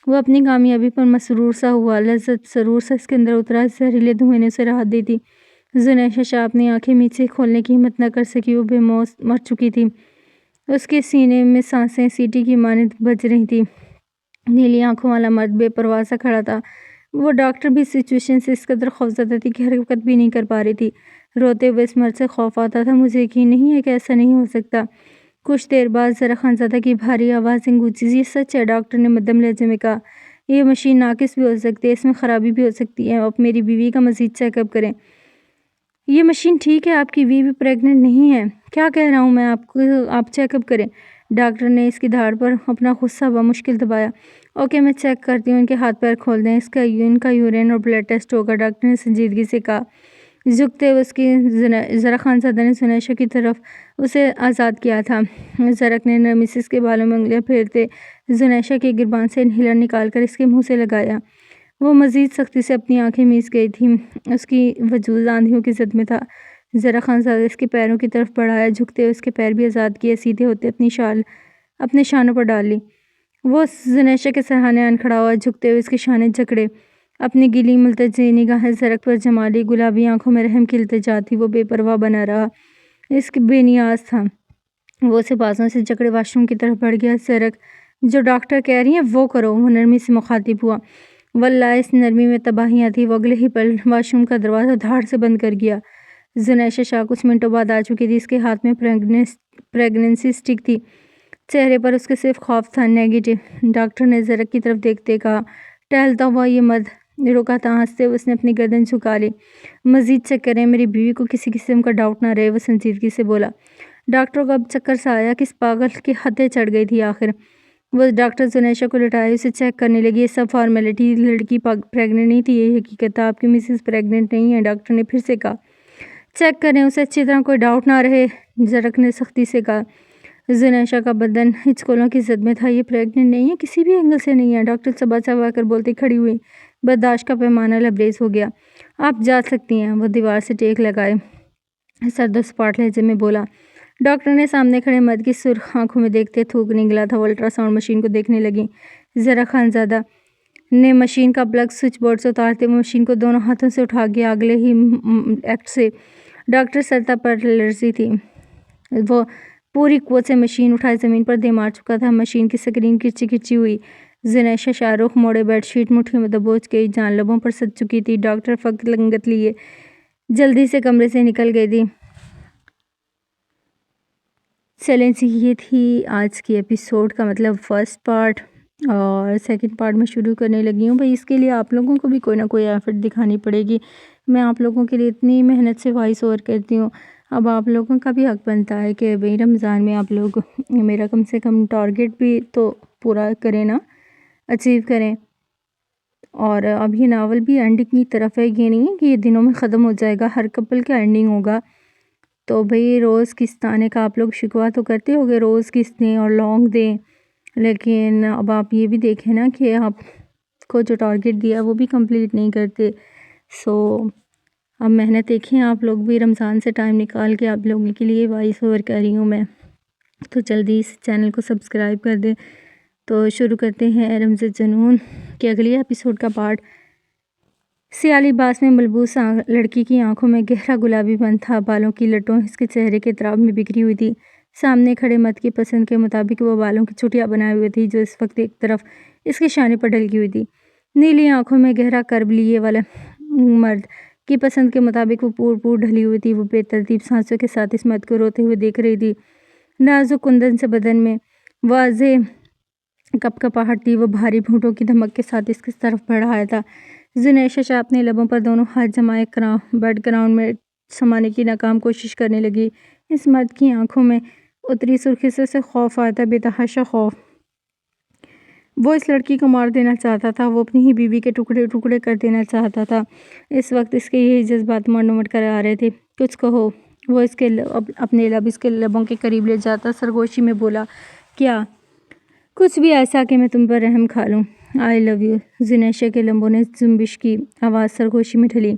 وہ اپنی کامیابی پر مسرور سا ہوا، لذت سرور سا اس کے اندر اترا۔ زہریلے دھوئیں نے اسے راحت دی تھی۔ زنیشہ شاہ اپنی آنکھیں میچ سے کھولنے کی ہمت نہ کر سکی، وہ بے موت مر چکی تھی۔ اس کے سینے میں سانسیں سیٹی کی مانند بج رہی تھی۔ نیلی آنکھوں والا مرد بے پرواہ سا کھڑا تھا۔ وہ ڈاکٹر بھی سچویشن سے اس قدر خوفزدہ تھی کہ حرکت بھی نہیں کر پا رہی تھی۔ روتے ہوئے اس مرد سے خوف آتا تھا۔ مجھے یقین نہیں ہے کہ ایسا نہیں ہو سکتا۔ کچھ دیر بعد ذرا خانزادہ کی بھاری آوازیں گونجی۔ یہ سچ ہے، ڈاکٹر نے مدھم لہجے میں کہا۔ یہ مشین ناقص بھی ہو سکتی ہے، اس میں خرابی بھی ہو سکتی ہے۔ آپ میری بیوی کا مزید چیک اپ کریں۔ یہ مشین ٹھیک ہے، آپ کی بیوی پریگننٹ نہیں ہے۔ کیا کہہ رہا ہوں میں، آپ چیک اپ کریں۔ ڈاکٹر نے اس کی دھاڑ پر اپنا غصہ بمشکل دبایا۔ اوکے، میں چیک کرتی ہوں، ان کے ہاتھ پیر کھول دیں، ان کا یورین اور بلڈ ٹیسٹ ہوگا، ڈاکٹر نے سنجیدگی سے کہا۔ جھکتے ہوئے اس کی ذرا خانزادہ نے زنیشہ کی طرف اسے آزاد کیا تھا۔ زرق نے نرمی سے اس کے بالوں میں انگلیاں پھیرتے زنیشہ کے گربان سے انہیلر نکال کر اس کے منہ سے لگایا۔ وہ مزید سختی سے اپنی آنکھیں میچ گئی تھی۔ اس کی وجود آندھیوں کی زد میں تھا۔ ذرا خانزادہ اس کے پیروں کی طرف بڑھایا، جھکتے ہوئے اس کے پیر بھی آزاد کیے، سیدھے ہوتے اپنی شال اپنے شانوں پر ڈال لی۔ وہ زنیشہ کے سرہانے آن کھڑا ہوا، جھکتے ہوئے اس کے شانے جکڑے۔ اپنی گیلی ملتجئ نگاہیں زرق پر جما لی۔ گلابی آنکھوں میں رحم کی التجا تھی۔ وہ بے پرواہ بنا رہا، اس کی بے نیاز تھا۔ وہ اسے بازوں سے جکڑے واش روم کی طرف بڑھ گیا۔ زرق، جو ڈاکٹر کہہ رہی ہیں وہ کرو، وہ نرمی سے مخاطب ہوا۔ واللہ اس نرمی میں تباہیاں تھیں۔ وہ اگلے ہی پل واش روم کا دروازہ دھاڑ سے بند کر گیا۔ زنیشہ شاہ کچھ منٹوں بعد آ چکی تھی۔ اس کے ہاتھ میں پریگننسی اسٹک تھی۔ چہرے پر اس کے صرف خوف تھا۔ نیگیٹو، ڈاکٹر نے زرق کی طرف دیکھتے کہا۔ ٹہلتا ہوا یہ مرد رکا تھا۔ ہنستے ہوئے اس نے اپنی گردن جھکا لی۔ مزید چیک کریں، میری بیوی کو کسی قسم کا ڈاؤٹ نہ رہے، وہ سنجیدگی سے بولا۔ ڈاکٹر کو اب چکر سا آیا کہ اس پاگل کی حدیں چڑھ گئی تھی آخر۔ وہ ڈاکٹر زنیشہ کو لٹائے اسے چیک کرنے لگی۔ یہ سب فارمیلٹی، لڑکی پریگننٹ نہیں تھی، یہ حقیقت ہے، آپ کی مسز پریگننٹ نہیں ہے، ڈاکٹر نے پھر سے کہا۔ چیک کریں اسے اچھی طرح، کوئی ڈاؤٹ نہ رہے، زرق نے سختی سے کہا۔ زنیشہ کا بدن ہچکولوں کی زد میں تھا۔ یہ پریگننٹ نہیں ہے، کسی بھی اینگل سے نہیں ہے، ڈاکٹر چبا چبا کر بولتی کھڑی ہوئی۔ برداشت کا پیمانہ لبریز ہو گیا۔ آپ جا سکتی ہیں، وہ دیوار سے ٹیک لگائے سرد و سپاٹ لہجے میں بولا۔ ڈاکٹر نے سامنے کھڑے مرد کی سرخ آنکھوں میں دیکھتے تھوک نگلا تھا۔ وہ الٹرا ساؤنڈ مشین کو دیکھنے لگی۔ ذرا خانزادہ نے مشین کا پلگ سوئچ بورڈ سے اتارتے ہوئے مشین کو دونوں ہاتھوں سے اٹھا گیا۔ اگلے ہی ایکٹ سے ڈاکٹر سرتا پر لرزی تھی۔ وہ پوری قوت سے مشین اٹھائے زمین پر دے مار چکا تھا۔ مشین کی سکرین کرچی کرچی ہوئی۔ زنیشہ شاہ رخ موڑے بیڈ شیٹ مٹھیوں میں دبوچ گئی، جان لبوں پر سج چکی تھی۔ ڈاکٹر فقط لنگت لیے جلدی سے کمرے سے نکل گئی تھی۔ چلیں جی، یہ تھی آج کی ایپیسوڈ کا مطلب فرسٹ پارٹ، اور سیکنڈ پارٹ میں شروع کرنے لگی ہوں۔ بھائی اس کے لیے آپ لوگوں کو بھی کوئی نہ کوئی ایفرٹ دکھانی پڑے گی۔ میں آپ لوگوں کے لیے اتنی محنت سے وائس اوور کرتی ہوں، اب آپ لوگوں کا بھی حق بنتا ہے کہ بھائی رمضان میں آپ لوگ میرا کم سے کم ٹارگٹ بھی تو پورا کریں نا، اچیو کریں۔ اور اب یہ ناول بھی اینڈنگ کی طرف ہے، یہ نہیں ہے کہ یہ دنوں میں ختم ہو جائے گا، ہر کپل کا اینڈنگ ہوگا۔ تو بھئی روز قسط آنے کا آپ لوگ شکوہ تو کرتے ہوگے، روز قسط دیں اور لانگ دیں، لیکن اب آپ یہ بھی دیکھیں نا کہ آپ کو جو ٹارگٹ دیا وہ بھی کمپلیٹ نہیں کرتے۔ سو اب محنت دیکھیں آپ لوگ بھی، رمضان سے ٹائم نکال کے آپ لوگوں کے لیے وائس اوور کر رہی ہوں میں، تو جلدی اس چینل کو سبسکرائب کر دیں۔ تو شروع کرتے ہیں رمز جنون کے اگلی ایپیسوڈ کا پارٹ۔ سیاہ لباس میں ملبوس لڑکی کی آنکھوں میں گہرا گلابی پن تھا، بالوں کی لٹوں اس کے چہرے کے اطراف میں بکھری ہوئی تھی۔ سامنے کھڑے مرد کی پسند کے مطابق وہ بالوں کی چٹیاں بنائے ہوئے تھی، جو اس وقت ایک طرف اس کے شانے پر ڈھلکی ہوئی تھی۔ نیلی آنکھوں میں گہرا کرب لیے والا مرد کی پسند کے مطابق وہ پور ڈھلی ہوئی تھی۔ وہ بے ترتیب سانسوں کے ساتھ اس مرد کو روتے ہوئے دیکھ رہی تھی۔ نازک کندن سے بدن میں واضح کپکپاہٹ تھی۔ وہ بھاری بھونٹوں کی دھمک کے ساتھ اس کی طرف بڑھ رہا تھا۔ زنیشہ شاہ اپنے لبوں پر دونوں ہاتھ جمائے بیڈ گراؤنڈ میں سمانے کی ناکام کوشش کرنے لگی۔ اس مرد کی آنکھوں میں اتری سرخی سے اسے خوف آیا تھا، بے تحاشا خوف۔ وہ اس لڑکی کو مار دینا چاہتا تھا، وہ اپنی ہی بیوی کے ٹکڑے ٹکڑے کر دینا چاہتا تھا۔ اس وقت اس کے یہی جذبات منڈومڑ کر آ رہے تھے۔ کچھ کہو، وہ اس کے اپنے لب اس کے لبوں کے قریب لے جاتا سرگوشی میں بولا۔ کیا؟ کچھ بھی ایسا کہ میں تم پر رحم کھا لوں۔ آئی لو یو۔ زنیشہ کے لبوں نے جنبش کی، آواز سرگوشی میں ڈھلی۔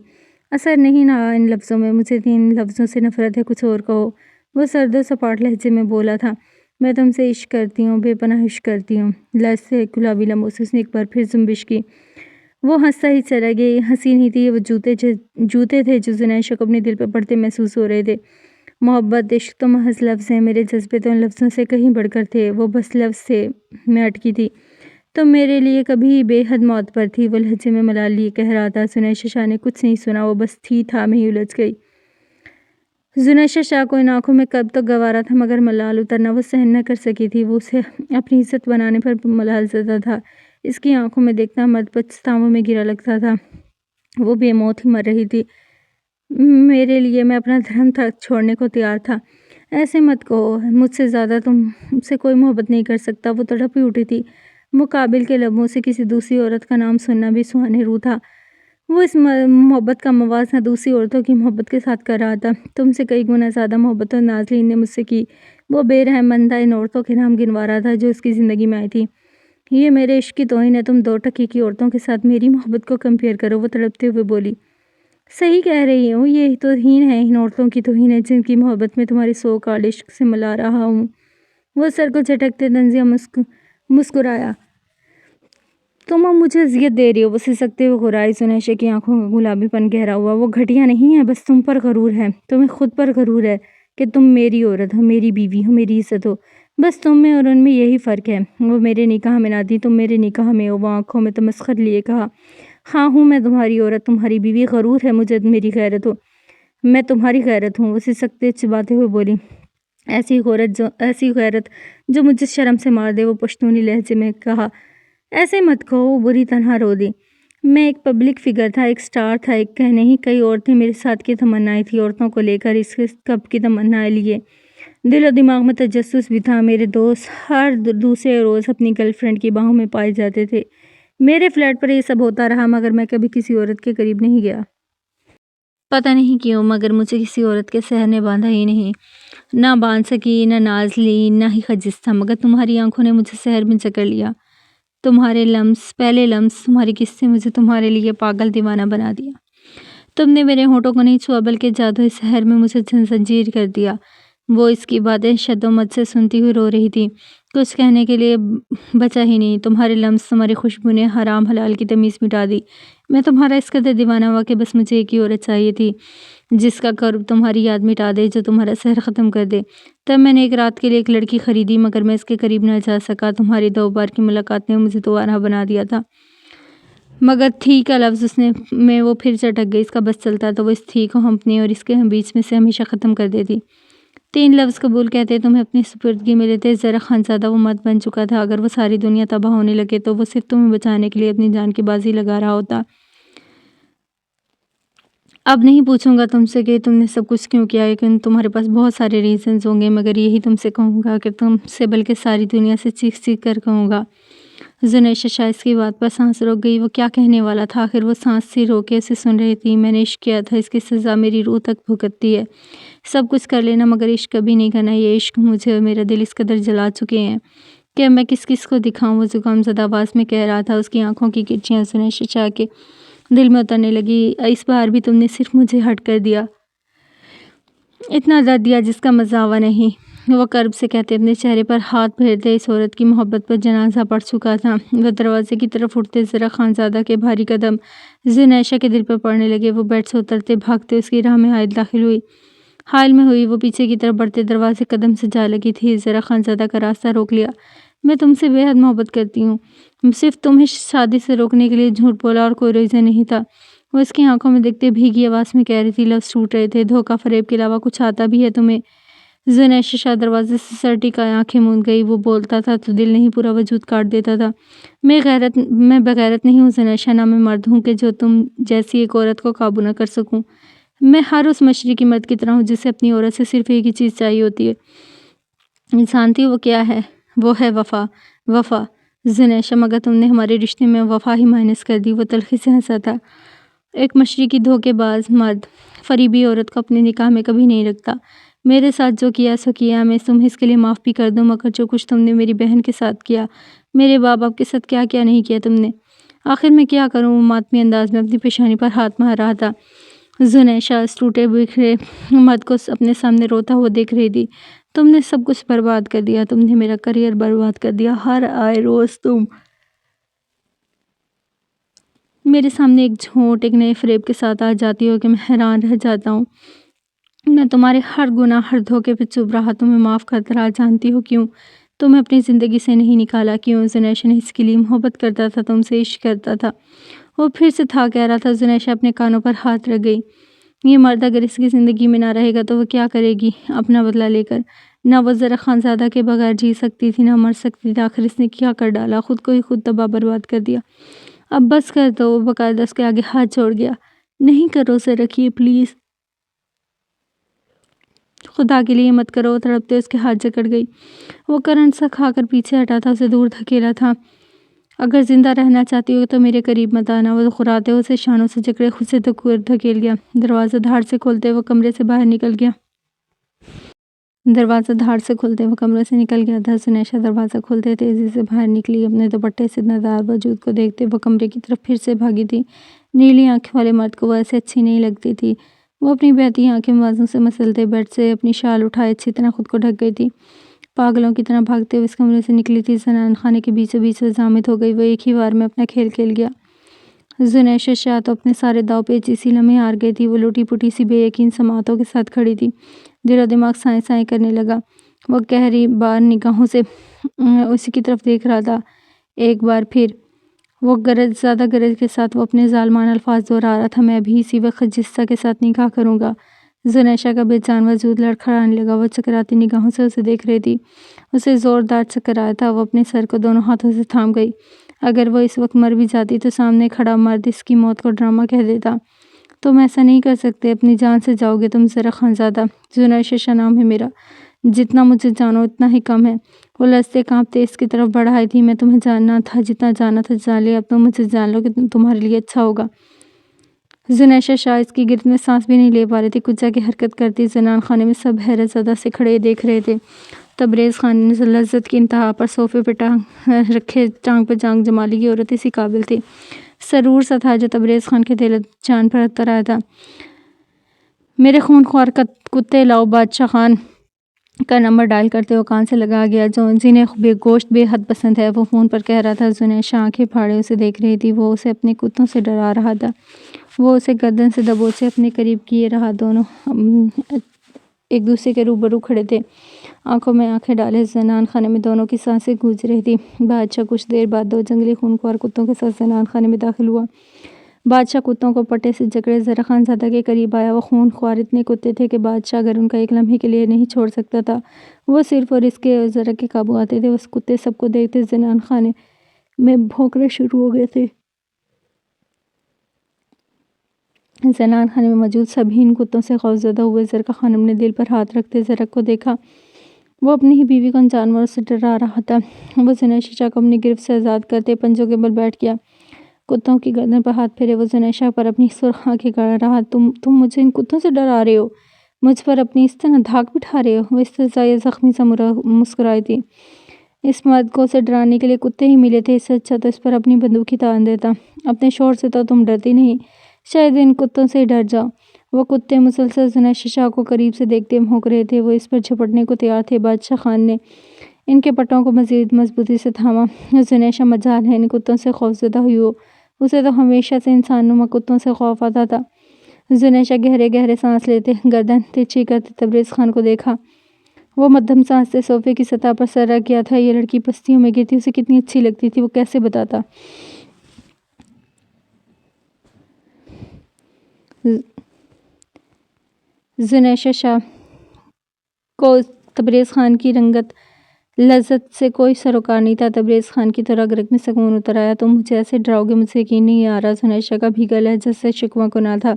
اثر نہیں نہ ان لفظوں میں، مجھے ان لفظوں سے نفرت ہے، کچھ اور کہو، وہ سرد و سپاٹ لہجے میں بولا تھا۔ میں تم سے عشق کرتی ہوں، بے پناہ عشق کرتی ہوں۔ لش سے گلابی لبوں سے اس نے ایک بار پھر جنبش کی۔ وہ ہنستا ہی چلا گیا. یہ ہنسی نہیں تھی، یہ وہ جوتے تھے جو زنیشہ کو اپنے دل پہ پڑتے محسوس ہو رہے تھے. محبت، عشق تو محض لفظ ہیں، میرے جذبے تو ان لفظوں سے کہیں بڑھ کر تھے. وہ بس لفظ تھے. میں اٹکی تھی. تم میرے لیے کبھی بے حد معتبر تھی. وہ لہجے میں ملال لیے کہہ رہا تھا. زنیشہ شاہ نے کچھ نہیں سنا. وہ بس تھا میں ہی الجھ گئی. زنیشہ شاہ کو ان آنکھوں میں کب تک گوارا تھا، مگر ملال اترنا وہ سہن نہ کر سکی تھی. وہ اسے اپنی عزت بنانے پر ملال زدہ تھا. اس کی آنکھوں میں دیکھنا مرد پچھتاووں میں گرا لگتا تھا. وہ بے موت ہی مر رہی تھی میرے لیے. میں اپنا دھرم چھوڑنے کو تیار تھا. ایسے مت کہو، مجھ سے زیادہ تم سے کوئی محبت نہیں کر سکتا. وہ تڑپ ہی اٹھی تھی. مقابل کے لبوں سے کسی دوسری عورت کا نام سننا بھی سہانے روح تھا. وہ اس محبت کا موازنہ دوسری عورتوں کی محبت کے ساتھ کر رہا تھا. تم سے کئی گنا زیادہ محبت اور نازلین نے مجھ سے کی. وہ بے رحم بندہ ان عورتوں کے نام گنوا رہا تھا جو اس کی زندگی میں آئی تھی. یہ میرے عشق کی توہین ہے. تم دو ٹکی کی عورتوں کے ساتھ میری محبت کو کمپیئر کرو. وہ تڑپتے ہوئے بولی. صحیح کہہ رہی ہوں، یہ توہین ہے، ان عورتوں کی توہین ہے جن کی محبت میں تمہاری سو کال عشق سے ملا رہا ہوں. وہ سر کو جھٹکتے طنزیہ مسکرایا. تم اب مجھے اذیت دے رہی ہو. وہ سسکتے ہوئے گھرائی. زنیشہ کی آنکھوں کا گلابی پن گہرا ہوا. وہ گھٹیا نہیں ہے، بس تم پر غرور ہے. تمہیں خود پر غرور ہے کہ تم میری عورت ہو، میری بیوی ہو، میری عزت ہو. بس تم میں اور ان میں یہی فرق ہے. وہ میرے نکاح میں نہ تھی، تم میرے نکاح میں ہو. وہ آنکھوں میں تمسخر لیے کہا. ہاں ہوں میں تمہاری عورت، تمہاری بیوی. غرور ہے مجھے میری غیرت ہو. میں تمہاری غیرت ہوں. وہ سسکتے چباتے ہوئے بولی. ایسی غیرت جو مجھے شرم سے مار دے. وہ پشتونی لہجے میں کہا. ایسے مت کہو. وہ بری طرح رو دی. میں ایک پبلک فگر تھا، ایک سٹار تھا. ایک نہیں کئی عورتیں میرے ساتھ کی تمنائیں تھی. عورتوں کو لے کر اس کب کی تمنائیں لیے. دل و دماغ میں تجسس بھی تھا. میرے دوست ہر دوسرے روز اپنی گرل فرینڈ کی باہوں میں پائے جاتے تھے. میرے فلیٹ پر یہ سب ہوتا رہا، مگر میں کبھی کسی عورت کے قریب نہیں گیا. پتہ نہیں کیوں، مگر مجھے کسی عورت کے سحر نے باندھا ہی نہیں. نہ باندھ سکی، نہ نازلین، نہ ہی خجستہ. مگر تمہاری آنکھوں نے مجھے سحر میں جکڑ لیا. تمہارے پہلے لمس، تمہاری قصے مجھے تمہارے لیے پاگل دیوانہ بنا دیا. تم نے میرے ہونٹوں کو نہیں چھوا، بلکہ جادوئی سحر میں مجھے زنجیر کر دیا. وہ اس کی باتیں شد و مد سے سنتی ہوئی رو رہی تھی. کچھ کہنے کے لیے بچا ہی نہیں. تمہارے لمس، تمہاری خوشبو نے حرام حلال کی تمیز مٹا دی. میں تمہارا اس قدر دیوانہ ہوا کہ بس مجھے ایک ہی عورت چاہیے تھی جس کا قرب تمہاری یاد مٹا دے، جو تمہارا سحر ختم کر دے. تب میں نے ایک رات کے لیے ایک لڑکی خریدی، مگر میں اس کے قریب نہ جا سکا. تمہاری 2 بار کی ملاقات نے مجھے دوبارہ بنا دیا تھا. مگر تھی کا لفظ میں وہ پھر چٹک گئی. اس کا بس چلتا تو وہ اس تھی کو ہم اپنے اور اس کے بیچ میں سے ہمیشہ ختم کر دیتی. 3 لفظ قبول کہتے تمہیں اپنی سپردگی میں لیتے. ذرا خانزادہ وہ مرد بن چکا تھا. اگر وہ ساری دنیا تباہ ہونے لگے تو وہ صرف تمہیں بچانے کے لیے اپنی جان کی بازی لگا رہا ہوتا. اب نہیں پوچھوں گا تم سے کہ تم نے سب کچھ کیوں کیا، لیکن تمہارے پاس بہت سارے ریزنز ہوں گے. مگر یہی تم سے کہوں گا کہ تم سے بلکہ ساری دنیا سے چیخ چیخ کر کہوں گا. زنیشہ شاہ اس کی بات پر سانس روک گئی. وہ کیا کہنے والا تھا؟ آخر وہ سانس سی روک کے اسے سن رہی تھی. میں نے عشق کیا تھا، اس کی سزا میری روح تک بھگتتی ہے. سب کچھ کر لینا مگر عشق کبھی نہیں کرنا. یہ عشق مجھے اور میرا دل اس قدر جلا چکے ہیں کہ میں کس کو دکھاؤں. وہ زکام زدہ آواز میں کہہ رہا تھا. اس کی آنکھوں کی کرچیاں زنیشہ شاہ کے دل میں اترنے لگی. اس بار بھی تم نے صرف مجھے ہرٹ کر دیا، اتنا درد دیا جس کا مزاوا نہیں. وہ کرب سے کہتے اپنے چہرے پر ہاتھ پھیرتے. اس عورت کی محبت پر جنازہ پڑ چکا تھا. وہ دروازے کی طرف اٹھتے. ذرا خانزادہ کے بھاری قدم زنیشہ کے دل پر پڑنے لگے. وہ بیڈ سے اترتے بھاگتے اس کی راہ میں حائل میں ہوئی. وہ پیچھے کی طرف بڑھتے دروازے قدم سے جا لگی تھی. ذرا خانزادہ کا راستہ روک لیا. میں تم سے بے حد محبت کرتی ہوں. صرف تمہیں شادی سے روکنے کے لیے جھوٹ بولا اور کوئی ریزن نہیں تھا. وہ اس کی آنکھوں میں دیکھتے بھیگی آواز میں کہہ رہی تھی. لفظ ٹوٹ رہے تھے. دھوکہ فریب کے علاوہ کچھ آتا بھی ہے تمہیں؟ زنیشہ شاہ دروازے سے سر ٹکائے آنکھیں موند گئی. وہ بولتا تھا تو دل نہیں پورا وجود کاٹ دیتا تھا. میں بغیرت نہیں ہوں زنیشہ. نہ میں مرد ہوں کہ جو تم جیسی ایک عورت کو قابو نہ کر سکوں. میں ہر اس مشرقی مرد کی طرح ہوں جسے اپنی عورت سے صرف ایک ہی چیز چاہیے ہوتی ہے. جانتی وہ کیا ہے؟ وہ ہے وفا. وفا زنیشہ، مگر تم نے ہمارے رشتے میں وفا ہی مائنس کر دی. وہ تلخی سے ہنسا تھا. ایک مشرقی دھوکے باز مرد فریبی عورت کو اپنے نکاح میں کبھی نہیں رکھتا. میرے ساتھ جو کیا سو کیا. میں تمہیں اس کے لیے معاف بھی کر دوں، مگر جو کچھ تم نے میری بہن کے ساتھ کیا، میرے باپ کے ساتھ کیا کیا نہیں کیا تم نے. آخر میں کیا کروں؟ وہ ماتمی انداز میں اپنی پیشانی پر ہاتھ مار رہا تھا. زنیشہ اس ٹوٹے بکھرے مرد کو اپنے سامنے روتا ہوا دیکھ رہی تھی. تم نے سب کچھ برباد کر دیا. تم نے میرا کریئر برباد کر دیا. ہر آئے روز تم میرے سامنے ایک جھوٹ، ایک نئے فریب کے ساتھ آ جاتی ہو کہ میں حیران رہ جاتا ہوں۔ میں تمہارے ہر گناہ، ہر دھوکے پہ چپ رہا، تمہیں معاف کرتا رہا۔ جانتی ہو کیوں؟ تمہیں اپنی زندگی سے نہیں نکالا کیوں؟ زنیشا نے اس کے لیے محبت کرتا تھا، تم سے عشق کرتا تھا۔ وہ پھر سے تھا کہہ رہا تھا۔ زنیشا اپنے کانوں پر ہاتھ رکھ گئی۔ یہ مرد اگر اس کی زندگی میں نہ رہے گا تو وہ کیا کرے گی اپنا بدلہ لے کر؟ نہ وہ ذرا خانزادہ کے بغیر جی سکتی تھی، نہ مر سکتی تھی۔ آخر اس نے کیا کر ڈالا؟ خود کو ہی خود تباہ برباد کر دیا۔ اب بس کر دو۔ وہ باقاعدہ اس کے آگے ہاتھ جوڑ گیا۔ نہیں کرو سے رکھیے پلیز، خدا کے لیے مت کرو۔ تڑپتے اس کے ہاتھ جکڑ گئی۔ وہ کرنٹ سا کھا کر پیچھے ہٹا تھا، اسے دور دھکیلا تھا۔ اگر زندہ رہنا چاہتی ہو تو میرے قریب مت آنا۔ وہ خراتے اسے شانوں سے جکڑے خود سے دھکیل گیا۔ دروازہ دھاڑ سے کھولتے وہ کمرے سے باہر نکل گیا۔ دروازہ دھاڑ سے کھولتے وہ کمرے سے نکل گیا تھا۔ زنیشا دروازہ کھولتے تیزی سے باہر نکلی۔ اپنے دوپٹے سے نادار وجود کو دیکھتے وہ کمرے کی طرف پھر سے بھاگی تھی۔ نیلی آنکھوں والے مرد کو وہ ایسے اچھی نہیں لگتی تھی۔ وہ اپنی بہتی آنکھیں بازوں سے مسلتے بیڈ سے اپنی شال اٹھائے اچھی طرح خود کو ڈھک گئی تھی۔ پاگلوں کی طرح بھاگتے ہوئے اس کمرے سے نکلی تھی۔ زنان خانے کے بیچوں بیچ سے ضامت ہو گئی۔ وہ ایک ہی وار میں اپنا کھیل کھیل گیا۔ زنیشا شاہ تو اپنے سارے داؤ پیچ اسی لمحے ہار گئی تھی۔ وہ لوٹی پوٹی سی بے یقین سماعتوں کے ساتھ کھڑی تھی۔ دل و دماغ سائیں سائیں کرنے لگا۔ وہ گہری بار نگاہوں سے اسی کی طرف دیکھ رہا تھا۔ ایک بار پھر وہ زیادہ گرج کے ساتھ وہ اپنے ظالمانہ الفاظ دہرا رہا تھا، میں بھی اسی وقت جسہ کے ساتھ نکاح کروں گا۔ زنیشا کا بے جان وجود لڑکھڑانے لگا۔ وہ چکراتی نگاہوں سے اسے دیکھ رہی تھی۔ اسے زوردار چکر آیا تھا۔ وہ اپنے سر کو دونوں ہاتھوں سے تھام گئی۔ اگر وہ اس وقت مر بھی جاتی تو سامنے کھڑا مرد اس کی موت کو ڈرامہ کہہ دیتا۔ تم ایسا نہیں کر سکتے، اپنی جان سے جاؤ گے تم ذرا خانزادہ۔ زنیشا شاہ نام ہے میرا، جتنا مجھے جانو اتنا ہی کم ہے۔ وہ لرزتے کانپتے اس کی طرف بڑھ آئی تھی۔ میں تمہیں جاننا تھا، جتنا جانا تھا جان لیا، اب تم مجھے جان لو کہ تمہارے لیے اچھا ہوگا۔ زنیشا شاہ اس کی گرد میں سانس بھی نہیں لے پا رہی تھی۔ کچھ جگہ حرکت کرتی زنان خانے میں سب حیرت زدہ سے کھڑے دیکھ رہے تھے۔ تبریز خان نے لذت کی انتہا پر صوفے پہ ٹانگ رکھے ٹانگ پہ جانگ جما لی۔ یہ عورت اسی قابل تھی۔ سرور سا تھا جو تبریز خان کے دل و جان پر اتر آیا تھا۔ میرے خون خوار کتے لاؤ۔ بادشاہ خان کا نمبر ڈائل کرتے وہ کان سے لگا گیا۔ جنہیں گوشت بے حد پسند ہے، وہ فون پر کہہ رہا تھا۔ زنیشا آنکھیں پھاڑے اسے دیکھ رہی تھی۔ وہ اسے اپنے کتوں سے ڈرا رہا تھا۔ وہ اسے گردن سے دبوچے اپنے قریب کیے رہا۔ دونوں ایک دوسرے کے روبرو کھڑے تھے، آنکھوں میں آنکھیں ڈالے۔ زنان خانے میں دونوں کی سانسیں گونج رہی تھی۔ بادشاہ کچھ دیر بعد دو جنگلی خونخوار کتوں کے ساتھ زنان خانے میں داخل ہوا۔ بادشاہ کتوں کو پٹے سے جکڑے ذرا خانزادہ کے قریب آیا۔ وہ خون خوار اتنے کتے تھے کہ بادشاہ اگر ان کا ایک لمحے کے لیے نہیں چھوڑ سکتا تھا، وہ صرف اور اس کے ذرا کے قابو آتے تھے۔ وہ کتے سب کو دیکھتے زنان خانے میں بھونکنے شروع ہو گئے تھے۔ زنان خانے میں موجود سبھی ان کتوں سے خوفزدہ ہوئے۔ زرقا خانم نے دل پر ہاتھ رکھتے زرق کو دیکھا۔ وہ اپنی ہی بیوی کو ان جانوروں سے ڈرا رہا تھا۔ وہ زنیشا شاہ کو اپنی گرفت سے آزاد کرتے پنجوں کے بل بیٹھ گیا۔ کتوں کی گردن پر ہاتھ پھیرے وہ زنیشا پر اپنی سرخ آنکھیں گاڑ رہا۔ تم مجھے ان کتوں سے ڈرا رہے ہو؟ مجھ پر اپنی اس طرح دھاک بٹھا رہے ہو؟ وہ استہزائیہ زخمی سا مسکرائی تھی۔ اس مرد کو اسے ڈرانے کے لیے کتے ہی ملے تھے، اس سے اچھا تو اس پر اپنی بندوق ہی تان دیتا۔ اپنے شوہر سے تو تم ڈرتی نہیں، شاید ان کتوں سے ہی ڈر جاؤ۔ وہ کتے مسلسل زنیشا شاہ کو قریب سے دیکھتے بھونک رہے تھے۔ وہ اس پر جھپٹنے کو تیار تھے۔ بادشاہ خان نے ان کے پٹوں کو مزید مضبوطی سے تھاما۔ زنیشا مجال ہے ان کتوں سے خوفزدہ ہوئی ہو، اسے تو ہمیشہ سے انسان نما کتوں سے خوف آتا تھا۔ زنیشا گہرے گہرے سانس لیتے گردن ترچھی کرتے تبریز خان کو دیکھا۔ وہ مدھم سانس سے صوفے کی سطح پر سر رکھ گیا تھا۔ یہ لڑکی پستیوں میں گرتی اسے کتنی اچھی لگتی تھی، وہ کیسے بتاتا۔ زنیشا شاہ کو تبریز خان کی رنگت لذت سے کوئی سروکار نہیں تھا۔ تبریز خان کی تو رگ رگ میں سکون اتر آیا۔ تم مجھے ایسے ڈراؤ گے، مجھے یقین نہیں آ رہا۔ زنیشا کا بھیگا لہجہ سے شکوہ گناہ تھا۔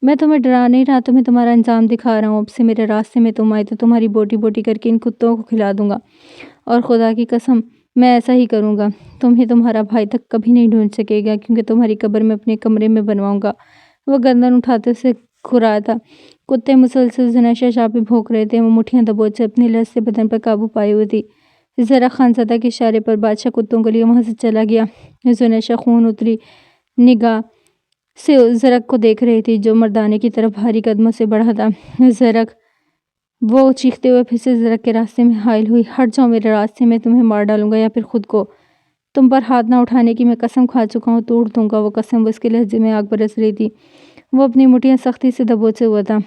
میں تمہیں ڈرا نہیں رہا، تمہیں تمہارا انجام دکھا رہا ہوں۔ اب سے میرے راستے میں تم آئی تو تمہاری بوٹی بوٹی کر کے ان کتوں کو کھلا دوں گا، اور خدا کی قسم میں ایسا ہی کروں گا۔ تمہیں تمہارا بھائی تک کبھی نہیں ڈھونڈ سکے گا، کیونکہ تمہاری قبر میں اپنے کمرے میں بنواؤں گا۔ وہ گردن اٹھاتے اسے کھرایا تھا۔ کتے مسلسل زنیشا شاہ پہ بھونک رہے تھے۔ وہ مٹھیاں دبوچے اپنے لرزتے بدن پر قابو پائے ہوئے تھی۔ ذرا خانزادہ کے اشارے پر بادشاہ کتوں کو لیے وہاں سے چلا گیا۔ زنیشا خون اتری نگاہ سے زرق کو دیکھ رہی تھی، جو مردانے کی طرف بھاری قدموں سے بڑھا تھا۔ زرق وہ چیختے ہوئے پھر سے زرق کے راستے میں حائل ہوئی۔ ہٹ جاؤ میرے راستے، میں تمہیں مار ڈالوں گا یا پھر خود کو۔ تم پر ہاتھ نہ اٹھانے کی میں قسم کھا چکا ہوں، توڑ دوں گا وہ قسم۔ وہ اس کے لہجے میں آگ برس رہی تھی، وہ اپنی مٹھیاں سختی سے دبوچے ہوا تھا۔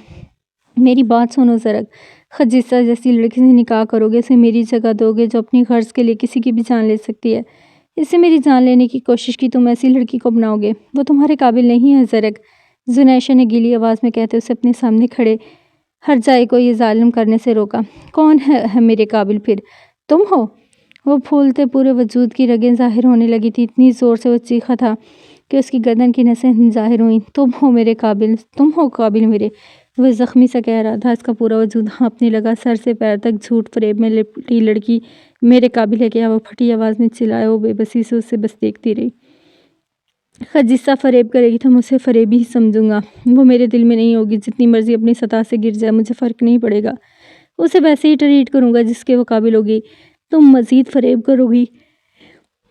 میری بات سنو زرک، خجستہ جیسی لڑکی سے نکاح کرو گے، اسے میری جگہ دو گے جو اپنی غرض کے لیے کسی کی بھی جان لے سکتی ہے۔ اس سے میری جان لینے کی کوشش کی، تم ایسی لڑکی کو اپناؤ گے؟ وہ تمہارے قابل نہیں ہے زرک، زنیشہ نے گیلی آواز میں کہتے اسے اپنے سامنے کھڑے ہرجائی کو یہ ظالم کرنے سے روکا۔ کون ہے میرے قابل؟ پھر تم ہو؟ وہ پھولتے پورے وجود کی رگیں ظاہر ہونے لگی تھی، اتنی زور سے وہ چیخا تھا کہ اس کی گردن کی نسیں ظاہر ہوئیں۔ تم ہو میرے قابل، تم ہو قابل میرے، وہ زخمی سا کہہ رہا تھا۔ اس کا پورا وجود ہانپنے لگا، سر سے پیر تک جھوٹ فریب میں لپٹی لڑکی میرے قابل ہے کیا؟ وہ پھٹی آواز میں چلایا۔ وہ بے بسی سے اسے بس دیکھتی رہی۔ خجستہ فریب کرے گی تو میں اسے فریبی ہی سمجھوں گا، وہ میرے دل میں نہیں ہوگی، جتنی مرضی اپنی سطح سے گر جائے مجھے فرق نہیں پڑے گا، اسے ویسے ہی ٹریٹ کروں گا جس کے وہ قابل ہوگی۔ تم مزید فریب کرو گی،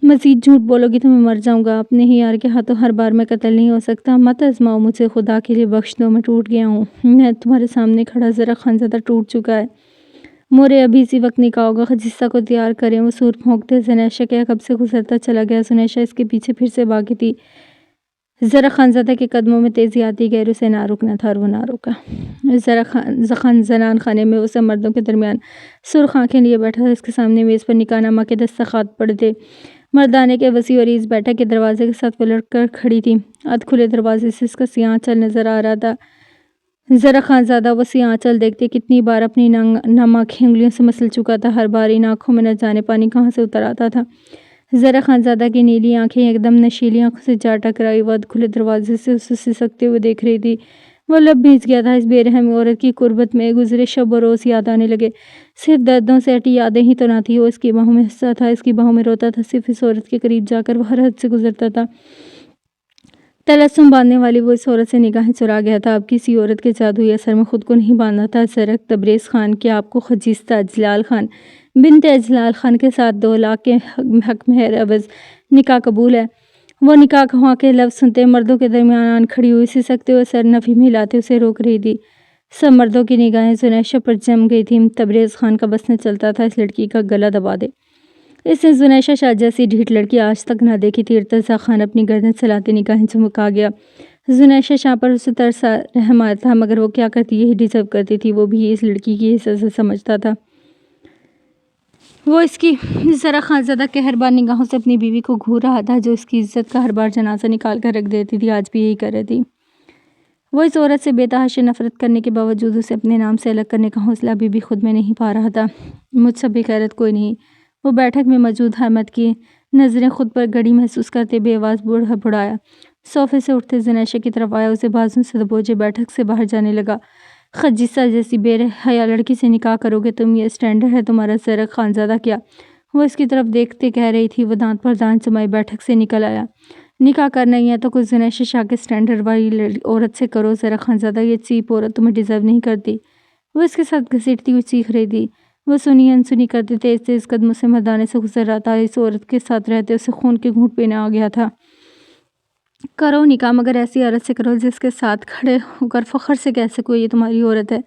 مزید جھوٹ بولو گی تو میں مر جاؤں گا۔ اپنے ہی یار کے ہاتھوں ہر بار میں قتل نہیں ہو سکتا، مت آزماؤ مجھے، خدا کے لیے بخش دو، میں ٹوٹ گیا ہوں، میں تمہارے سامنے کھڑا زرک خانزادہ ٹوٹ چکا ہے، مورے ابھی اسی وقت نکاح ہوگا۔ خجستہ کو تیار کریں۔ وہ سور پھونکتے زنیشہ کے عقب سے گزرتا چلا گیا، زنیشہ اس کے پیچھے پھر سے بھاگی تھی۔ زرک خانزادہ کے قدموں میں تیزی آتی گئی، اسے نہ رکنا تھا اور وہ نہ رکا۔ زنان خانے میں وہ سب مردوں کے درمیان سرخ آنکھیں لیے بیٹھا تھا، اس کے سامنے میز پر نکاح نامہ کے دستخط پڑے تھے۔ مردانے کے وسیع و عریض بیٹھک کے دروازے کے ساتھ وہ لڑک کر کھڑی تھی، ادھ کھلے دروازے سے اس کا سیاہ آنچل نظر آ رہا تھا۔ زرک خانزادہ وہ سیاہ آنچل دیکھتے کتنی بار اپنی نم آنکھیں انگلیوں سے مسل چکا تھا، ہر بار ان آنکھوں میں نہ جانے پانی کہاں سے اتر آتا تھا۔ زرک خانزادہ کی نیلی آنکھیں ایک دم نشیلی آنکھوں سے جا ٹکرائی، وہ ادھ کھلے دروازے سے اسے سسکتے ہوئے دیکھ رہی تھی۔ وہ لب بھیج گیا تھا، اس بے رحم عورت کی قربت میں گزرے شب و روز یاد آنے لگے۔ صرف دردوں سے ہٹی یادیں ہی تو نہ تھی، وہ اس کی باہوں میں ہنستا تھا، اس کی باہوں میں روتا تھا، صرف اس عورت کے قریب جا کر وہ ہر حد سے گزرتا تھا۔ طلسم باندھنے والی وہ اس عورت سے نگاہیں چرا گیا تھا، اب کسی عورت کے جادوئی اثر میں خود کو نہیں باندھا تھا۔ زرک تبریز خان، کیا آپ کو خجستہ اجلال خان بنت اجلال خان کے ساتھ 2 لاکھ کے حق مہر عوض نکاح قبول ہے؟ وہ نکاح خواں کے لفظ سنتے مردوں کے درمیان آن کھڑی ہوئی، سسکتے ہوئے سر نفی میں ہلاتے اسے روک رہی تھی۔ سب مردوں کی نگاہیں زنیشہ پر جم گئی تھیں۔ تبریز خان کا بس نہ چلتا تھا اس لڑکی کا گلا دبا دے۔ اس نے زنیشہ شاہ جیسی ڈھیٹ لڑکی آج تک نہ دیکھی تھی۔ ارتضیٰ خان اپنی گردن چلاتے نگاہیں چمکا گیا۔ زنیشہ شاہ پر اسے ترس رحم آیا تھا، مگر وہ کیا کرتی، یہی ڈیزرو کرتی تھی، وہ بھی اس لڑکی کی حیثیت سمجھتا تھا۔ وہ اس کی زرک خانزادہ قہربار نگاہوں سے اپنی بیوی کو گھور رہا تھا، جو اس کی عزت کا ہر بار جنازہ نکال کر رکھ دیتی تھی، آج بھی یہی کر رہی تھی۔ وہ اس عورت سے بے تحاشا نفرت کرنے کے باوجود اسے اپنے نام سے الگ کرنے کا حوصلہ ابھی بھی خود میں نہیں پا رہا تھا۔ مجھ سے بے غیرت کوئی نہیں۔ وہ بیٹھک میں موجود ہر مرد کی نظریں خود پر گڑی محسوس کرتے بے آواز بڑھایا صوفے سے اٹھتے زنیشہ کی طرف آیا، اسے بازوؤں سے دبوچے بیٹھک سے باہر جانے لگا۔ خجستہ جیسی بے حیا لڑکی سے نکاح کرو گے تم؟ یہ اسٹینڈرڈ ہے تمہارا زرک خانزادہ کیا؟ وہ اس کی طرف دیکھتے کہہ رہی تھی۔ وہ دانت پر دانت جمائے بیٹھک سے نکل آیا۔ نکاح کرنا ہی ہے تو کچھ زنیشہ شاہ کے اسٹینڈرڈ والی عورت سے کرو زرک خانزادہ، یہ چیپ عورت تمہیں ڈیزرو نہیں کرتی۔ وہ اس کے ساتھ گھسیٹتی ہوئی چیخ رہی تھی۔ وہ سنی انسنی کرتے تیز تیز قدموں سے مردانے سے گزر رہا تھا، اس عورت کے ساتھ رہتے اسے خون کے گھونٹ پینے آ گیا تھا۔ کرو نکاح، مگر ایسی عورت سے کرو جس کے ساتھ کھڑے ہو کر فخر سے کہہ سکو یہ تمہاری عورت ہے۔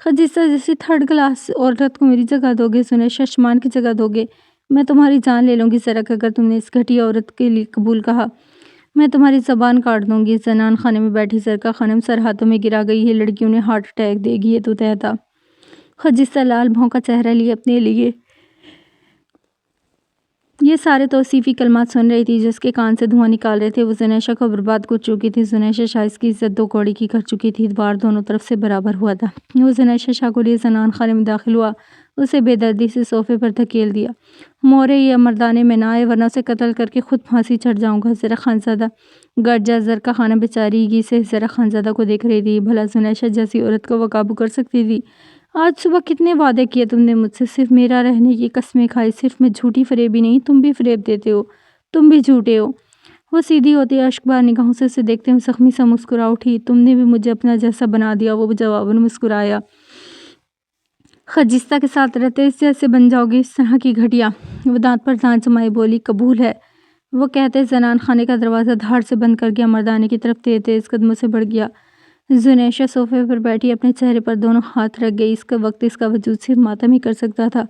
خجستہ جیسی 3rd کلاس عورت کو میری جگہ دو گے؟ زنیشہ شمان کی جگہ دو گے؟ میں تمہاری جان لے لوں گی زرک، اگر تم نے اس گھٹیا عورت کے لیے قبول کہا، میں تمہاری زبان کاٹ دوں گی۔ زنان خانے میں بیٹھی زرکا خانم سر ہاتھوں میں گرا گئی، یہ لڑکی انہیں ہارٹ اٹیک دے گی، یہ تو طے تھا۔ خجستہ لال بھوں کا چہرہ لیے اپنے لیے یہ سارے توصیفی کلمات سن رہی تھی جو اس کے کان سے دھواں نکال رہے تھے۔ وہ زنیشہ کو برباد کر چکی تھی، زنیشہ شاہ اس کی عزت 2 کوڑی کی کر چکی تھی، وار دونوں طرف سے برابر ہوا تھا۔ وہ زنیشہ شاہ کو لیے زنان خانے میں داخل ہوا، اسے بے دردی سے صوفے پر دھکیل دیا۔ مورے یہ مردانے میں نہ آئے ورنہ اسے قتل کر کے خود پھانسی چڑھ جاؤں گا۔ زرک خانزادہ گٹ جا، زرکا خانم بیچاری گی سے زرک خانزادہ کو دیکھ رہی تھی، بھلا زنیشہ جیسی عورت کو وہ قابو کر سکتی تھی؟ آج صبح کتنے وعدے کیے تم نے مجھ سے، صرف میرا رہنے کی قسمیں کھائی، صرف میں جھوٹی فریبی نہیں، تم بھی فریب دیتے ہو، تم بھی جھوٹے ہو۔ وہ سیدھی ہوتی اشکبار نگاہوں سے اسے دیکھتے ہوئے زخمی سا مسکرا اٹھی۔ تم نے بھی مجھے اپنا جیسا بنا دیا، وہ جواباً مسکرایا۔ خجستہ کے ساتھ رہتے اس جیسے بن جاؤ گی، اس طرح کی گھٹیا؟ وہ دانت پر دانت جمائے بولی۔ قبول ہے، وہ کہتے زنان خانے کا دروازہ دھاڑ سے بند کر گیا، مردانے کی طرف تیز تیز قدموں سے بڑھ گیا۔ زنیشہ صوفے پر بیٹھی اپنے چہرے پر دونوں ہاتھ رکھ گئی، اس کا وقت اس کا وجود صرف ماتم ہی کر سکتا تھا۔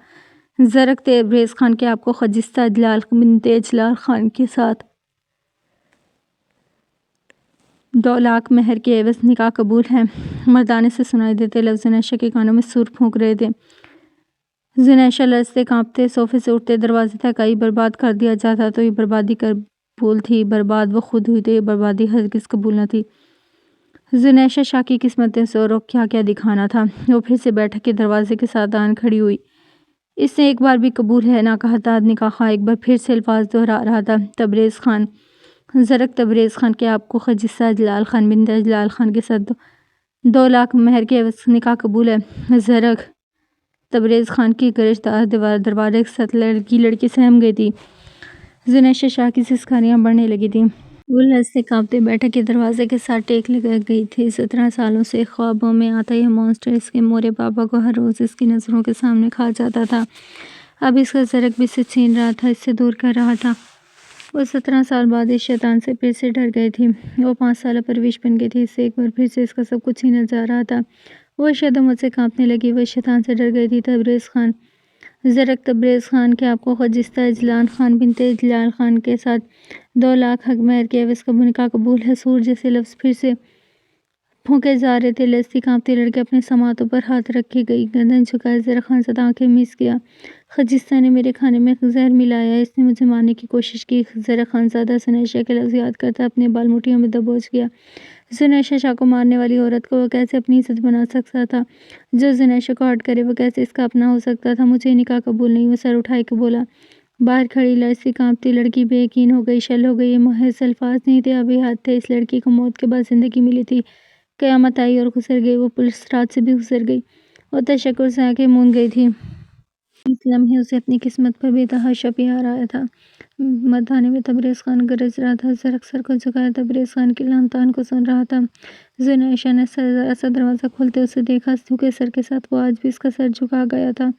زرق تبریز خان کے آپ کو خجستہ جلال بنت جلال خان کے ساتھ 2 لاکھ مہر کے عوض نکاح قبول ہے۔ مردانے سے سنائی دیتے لفظ زنیشہ کے کانوں میں سور پھونک رہے تھے۔ زنیشہ لرزتے کانپتے صوفے سے اٹھتے دروازے تک آئی۔ برباد کر دیا جاتا تو یہ بربادی قبول تھی، برباد وہ خود ہوئی تو یہ بربادی ہرگز قبول نہ تھی۔ زنیشہ شاہ کی قسمت سورو کیا کیا دکھانا تھا۔ وہ پھر سے بیٹھک کے دروازے کے ساتھ آن کھڑی ہوئی۔ اس نے ایک بار بھی قبول ہے نہ کہا تھا۔ نکاح خواہ ایک بار پھر سے الفاظ دہرا رہا تھا۔ تبریز خان، زرق تبریز خان کے آپ کو خجستہ جلال خان بنت جلال خان کے ساتھ 2 لاکھ مہر کے عوض نکاح قبول ہے۔ زرق تبریز خان کی گرجدار دروازے کے ساتھ لڑکی سہم گئی تھی۔ زنیشہ شاہ کی سسکاریاں بڑھنے لگی تھیں۔ وہ لرزتے کانپتے بیٹھک کے دروازے کے ساتھ ٹیک لگا گئی تھی۔ 17 سالوں سے خوابوں میں آتا یہ مانسٹر اس کے مورے پاپا کو ہر روز اس کی نظروں کے سامنے کھا جاتا تھا۔ اب اس کا زرق بھی اسے چھین رہا تھا، اس سے دور کر رہا تھا۔ وہ 17 سال بعد اس شیطان سے پھر سے ڈر گئی تھی۔ وہ 5 سالہ پرویش بن گئی تھی۔ اس سے ایک بار پھر سے اس کا سب کچھ چھینا جا رہا تھا۔ وہ شد و مت سے کانپنے لگی۔ وہ شیطان سے ڈر گئی تھی۔ تبریز خان، زرق تبریز خان کے آپ کو خجستہ جلال خان بنت جلال خان کے ساتھ 2 لاکھ مہر کے عوض نکاح قبول ہے۔ سور جیسے لفظ پھر سے پھونکے جا رہے تھے۔ لرزتی کانپتی لڑکی اپنے سماعتوں پر ہاتھ رکھے گئی، گردن جھکائے زرق خان زدہ آنکھیں میچ گیا۔ خجستہ نے میرے کھانے میں زہر ملایا ہے، اس نے مجھے مارنے کی کوشش کی۔ زرق خان زادہ زنیشہ کے لفظ یاد کرتا اپنے بال مٹھیوں میں دبوچ گیا۔ زنیشہ شاہ کو مارنے والی عورت کو وہ کیسے اپنی عزت بنا سکتا تھا؟ جو زنیشہ کو ہرٹ کرے وہ کیسے اس کا اپنا ہو سکتا تھا؟ مجھے نکاح قبول نہیں۔ وہ سر اٹھائے کے بولا۔ باہر کھڑی لرزتی کانپتی لڑکی بے یقین ہو گئی، شل ہو گئی۔ یہ محض الفاظ نہیں تھے، ابھی حد تھے۔ اس لڑکی کو موت کے بعد زندگی ملی تھی۔ قیامت آئی اور گزر گئی۔ وہ پلس رات سے بھی گزر گئی۔ وہ تشکر سے آنکھیں موند گئی تھی۔ اس لمحے اسے اپنی قسمت پر بے تحاشا پیار آیا تھا۔ مردانے میں تبریز خان گرج رہا تھا۔ زرق سر کو جھکائے تبریز خان کے لعن طعن کو سن رہا تھا۔ زنیشہ نے ذرا سا دروازہ کھولتے اسے دیکھا۔ جھکے سر کے ساتھ وہ آج بھی اس کا سر جھکا گیا تھا۔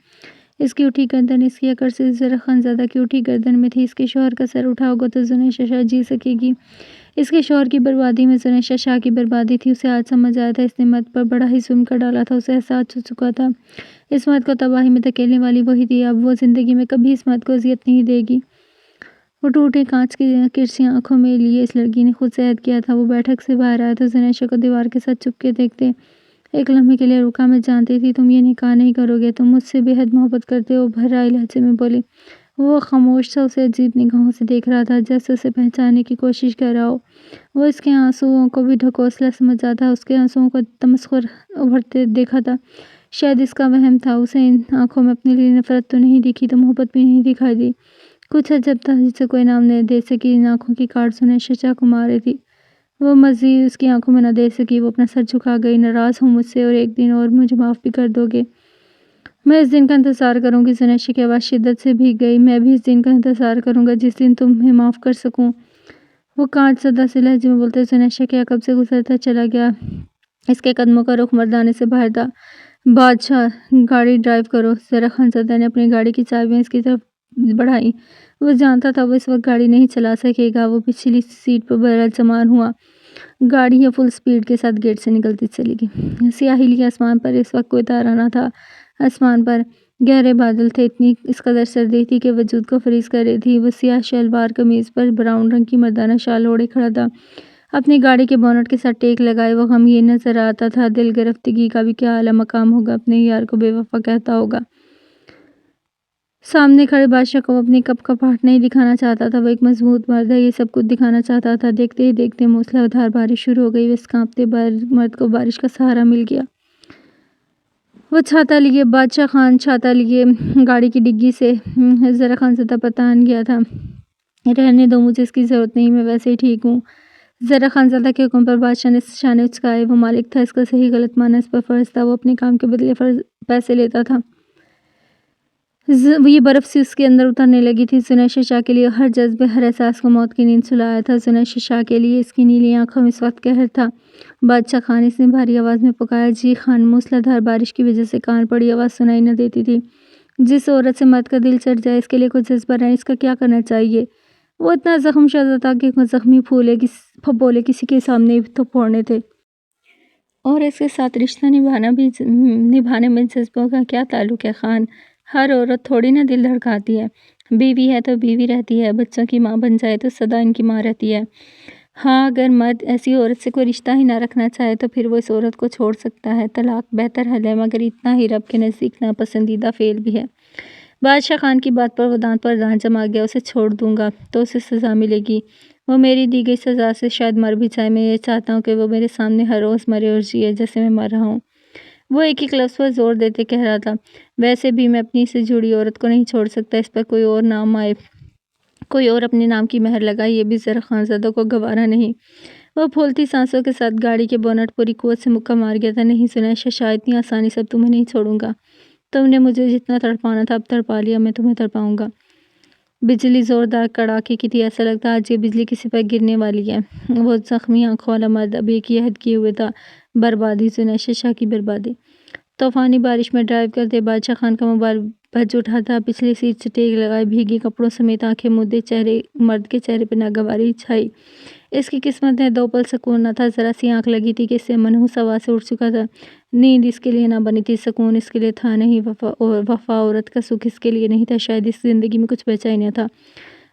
اس کی اٹھی گردن اس کی اکڑ سے زرق خان زادہ کی اٹھی گردن میں تھی۔ اس کے شوہر کا سر اٹھا ہوگا تو زنیشہ شاہ جی سکے گی۔ اس کے شوہر کی بربادی میں زنیشہ شاہ کی بربادی تھی۔ اسے آج سمجھ آیا تھا اس نے مرد پر بڑا ہی ظلم کر ڈالا تھا۔ اسے احساس ہو چکا تھا اس مرد کو تباہی میں دھکیلنے والی وہی تھی۔ اب وہ زندگی میں کبھی اس مرد کو اذیت نہیں دے گی۔ وہ ٹوٹے کانچ کی کرسیاں آنکھوں میں لیے اس لڑکی نے خود سے عہد کیا تھا۔ وہ بیٹھک سے باہر آیا تو زنیشہ کو دیوار کے ساتھ چپکے دیکھتے ایک لمحے کے لیے رکا۔ میں جانتی تھی تم یہ نکاح نہیں کرو گے، تم مجھ سے بے حد محبت کرتے ہو، بھر آئے لہجے میں بولی۔ وہ خاموش تھا، اسے عجیب نگاہوں سے دیکھ رہا تھا، جیسے اسے پہچاننے کی کوشش کر رہا ہو۔ وہ اس کے آنسوؤں کو بھی ڈھکوسلا سمجھا تھا، اس کے آنسوؤں کو تمسخر ابھرتے دیکھا تھا۔ شاید اس کا وہم تھا، اسے ان آنکھوں میں اپنے لیے نفرت تو نہیں دکھی تو محبت بھی نہیں دکھائی دی۔ کچھ عجب تھا جسے کوئی نام نہ دے سکی۔ ان آنکھوں کی کاٹ زنیشہ شاہ کو مار رہی تھی۔ وہ مزید اس کی آنکھوں میں نہ دے سکی۔ وہ اپنا سر جھکا گئی۔ ناراض ہوں مجھ سے اور ایک دن اور مجھے معاف بھی کر دو گے؟ میں اس دن کا انتظار کروں گی۔ زنیشہ کی آواز شدت سے بھیگ گئی۔ میں بھی اس دن کا انتظار کروں گا جس دن تمہیں معاف کر سکوں۔ وہ کانچ زدہ سے لہجے میں بولتے زنیشہ کے عقب سے گزرتا چلا گیا۔ اس کے قدموں کا رخ مردانے سے باہر تھا۔ بادشاہ گاڑی ڈرائیو کرو۔ زرق خان زادہ نے اپنی گاڑی کی چابیاں اس کی طرف بڑھائیں۔ وہ جانتا تھا وہ اس وقت گاڑی نہیں چلا سکے گا۔ وہ پچھلی سیٹ پر براجمان ہوا۔ گاڑی فل سپیڈ کے ساتھ گیٹ سے نکلتی چلی گئی۔ سیاہی لیے آسمان پر اس وقت کوئی تارا نہ تھا۔ آسمان پر گہرے بادل تھے۔ اتنی اس قدر سردی تھی کہ وجود کو فریز کر رہی تھی۔ وہ سیاہ شلوار قمیض پر براؤن رنگ کی مردانہ شال اوڑھے کھڑا تھا۔ اپنی گاڑی کے بونٹ کے ساتھ ٹیک لگائے وہ غمگین نظر آتا تھا۔ دل گرفتگی کا بھی کیا اعلیٰ مقام ہوگا، اپنے یار کو بے وفا کہتا ہوگا۔ سامنے کھڑے بادشاہ کو وہ اپنی کپاہٹ نہیں دکھانا چاہتا تھا۔ وہ ایک مضبوط مرد ہے، یہ سب کچھ دکھانا چاہتا تھا۔ دیکھتے ہی دیکھتے موسلا دھار بارش شروع ہو گئی۔ اس کانپتے مرد کو بارش کا سہارا مل گیا۔ وہ چھاتا لیے بادشاہ خان چھاتا لیے گاڑی کی ڈگی سے زرق خان زادہ پر تان گیا تھا۔ رہنے دو، مجھے اس کی ضرورت نہیں، میں ویسے ہی ٹھیک ہوں۔ زرق خان زادہ کے حکم پر بادشاہ نے شانے اچکائے۔ وہ مالک تھا، اس کا صحیح غلط ماننا اس پر فرض تھا۔ وہ اپنے کام کے بدلے پیسے لیتا تھا۔ یہ برف سی اس کے اندر اترنے لگی تھی۔ زنیشہ شاہ کے لیے ہر جذبے ہر احساس کو موت کی نیند سلایا تھا۔ زنیشہ شاہ کے لیے اس کی نیلی آنکھوں میں اس وقت قہر تھا۔ بادشاہ خان، اس نے بھاری آواز میں پکارا۔ جی خان، موسلا دھار بارش کی وجہ سے کان پڑی آواز سنائی نہ دیتی تھی۔ جس عورت سے مرد کا دل چڑھ جائے اس کے لیے کچھ جذبہ رہے، اس کا کیا کرنا چاہیے؟ وہ اتنا زخم شدہ تھا کہ زخمی پھپولے کسی کے سامنے تو پھوڑنے تھے۔ اور اس کے ساتھ رشتہ نبھانے میں جذبوں کا کیا تعلق ہے خان؟ ہر عورت تھوڑی نہ دل دھڑکاتی ہے، بیوی ہے تو بیوی رہتی ہے، بچوں کی ماں بن جائے تو سدا ان کی ماں رہتی ہے۔ ہاں، اگر مرد ایسی عورت سے کوئی رشتہ ہی نہ رکھنا چاہے تو پھر وہ اس عورت کو چھوڑ سکتا ہے، طلاق بہتر حل ہے، مگر اتنا ہی رب کے نزدیک ناپسندیدہ فعل بھی ہے۔ بادشاہ خان کی بات پر وہ دانت پر دانت جما گیا، اسے چھوڑ دوں گا تو اسے سزا ملے گی، وہ میری دی گئی سزا سے شاید مر بھی جائے، میں یہ چاہتا ہوں کہ وہ میرے سامنے ہر روز مرے اور جیے جیسے میں مر رہا ہوں۔ وہ ایک ایک لفظ پر زور دیتے کہہ رہا تھا، ویسے بھی میں اپنی سے جڑی عورت کو نہیں چھوڑ سکتا، اس پر کوئی اور نام آئے، کوئی اور اپنے نام کی مہر لگائے، یہ بھی ذرا خانزادہ کو گوارا نہیں۔ وہ پھولتی سانسوں کے ساتھ گاڑی کے بونٹ پوری قوت سے مکہ مار گیا تھا، نہیں زلیخا شاہ، اتنی آسانی سے اب تمہیں نہیں چھوڑوں گا، تم نے مجھے جتنا تڑپانا تھا اب تڑپا لیا، میں تمہیں تڑپاؤں گا۔ بجلی زوردار کڑاکے کی تھی، ایسا لگتا آج یہ بجلی کسی پر گرنے والی ہے۔ وہ زخمی آنکھوں والا مرد اب ایک ہی عہد کیے ہوئے تھا، بربادی، زلیخا شاہ کی بربادی۔ طوفانی بارش میں ڈرائیو کرتے بادشاہ خان کا موبائل بج اٹھا تھا، پچھلی سیٹ سے ٹیک لگائے بھیگے کپڑوں سمیت آنکھیں مودے مرد کے چہرے پہ ناگواری چھائی۔ اس کی قسمت میں دو پل سکون نہ تھا، ذرا سی آنکھ لگی تھی کہ اس سے منحوس ہوا سے اٹھ چکا تھا۔ نیند اس کے لیے نہ بنی تھی، سکون اس کے لیے تھا نہیں، وفا عورت کا سکھ اس کے لیے نہیں تھا، شاید اس زندگی میں کچھ بچا ہی نہ تھا،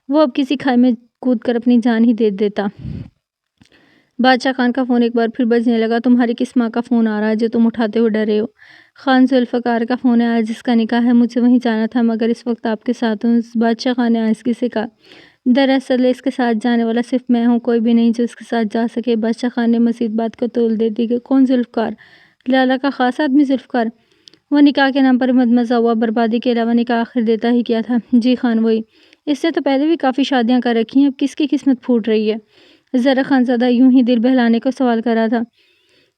وہ اب کسی کھائی میں کود کر اپنی جان ہی دے دیتا۔ بادشاہ خان کا فون ایک بار پھر بجنے لگا، تمہاری کس ماں کا فون آ رہا ہے جو تم اٹھاتے ہوئے ڈر رہے ہو؟ خان ذوالفقار کا فون ہے، آج اس کا نکاح ہے، مجھے وہیں جانا تھا مگر اس وقت آپ کے ساتھ ہوں۔ بادشاہ خان نے آہستگی سے کہا، دراصل اس کے ساتھ جانے والا صرف میں ہوں، کوئی بھی نہیں جو اس کے ساتھ جا سکے۔ بادشاہ خان نے مزید بات کو تول دے دی کہ کون ذوالفقار؟ لالا کا خاص آدمی ذوالفقار؟ وہ نکاح کے نام پر مدمزہ ہوا، بربادی کے علاوہ نکاح آخر دیتا ہی کیا تھا؟ جی خان وہی، اس نے تو پہلے بھی کافی شادیاں کر رکھی ہیں، اب کس کی قسمت پھوٹ رہی ہے؟ ذرا خانزادہ یوں ہی دل بہلانے کو سوال کر رہا تھا۔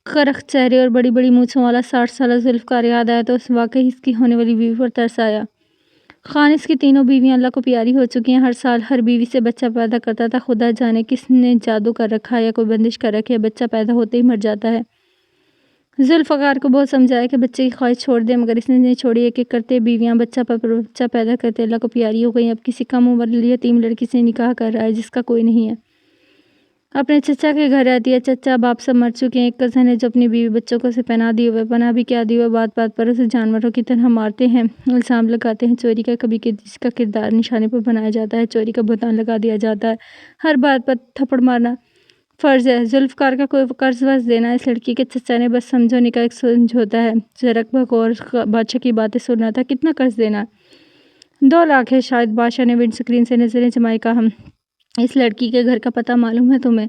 کرخت چہرے اور بڑی بڑی مونچھوں والا 60 سالہ ذوالفقار یاد آیا تو واقعی اس کی ہونے والی بیوی پر ترس آیا۔ خان اس کی تینوں بیویاں اللہ کو پیاری ہو چکی ہیں، ہر سال ہر بیوی سے بچہ پیدا کرتا تھا، خدا جانے کس نے جادو کر رکھا ہے یا کوئی بندش کر رکھی ہے، بچہ پیدا ہوتے ہی مر جاتا ہے۔ ذوالفقار کو بہت سمجھایا کہ بچے کی خواہش چھوڑ دے مگر اس نے نہیں چھوڑی، ایک ایک کرتے بیویاں بچہ پر بچہ پیدا کرتے اللہ کو پیاری ہو گئی، اب کسی کم عمر یتیم لڑکی سے نکاح کر رہا ہے جس کا کوئی نہیں ہے، اپنے چچا کے گھر رہتی ہے، چچا باپ سب مر چکے ہیں، ایک کزن ہے جو اپنی بیوی بچوں کو اسے پناہ دیے ہوئے، پناہ بھی کیا دی ہوئے، بات بات پر اسے جانوروں کی طرح مارتے ہیں، الزام لگاتے ہیں چوری کا، کبھی کسی کا کردار نشانے پر بنایا جاتا ہے، چوری کا بہتان لگا دیا جاتا ہے، ہر بات پر تھپڑ مارنا فرض ہے۔ ذوالفقار کا کوئی قرض ورض دینا اس لڑکی کے چچا نے بس سمجھونے کا ایک سمجھوتا ہے، زرک بھگور بادشاہ کی باتیں سن رہا تھا، کتنا قرض دینا؟ 2 لاکھ ہے شاید، بادشاہ نے ونڈ سکرین سے نظریں جمائی کہا، اس لڑکی کے گھر کا پتہ معلوم ہے تمہیں؟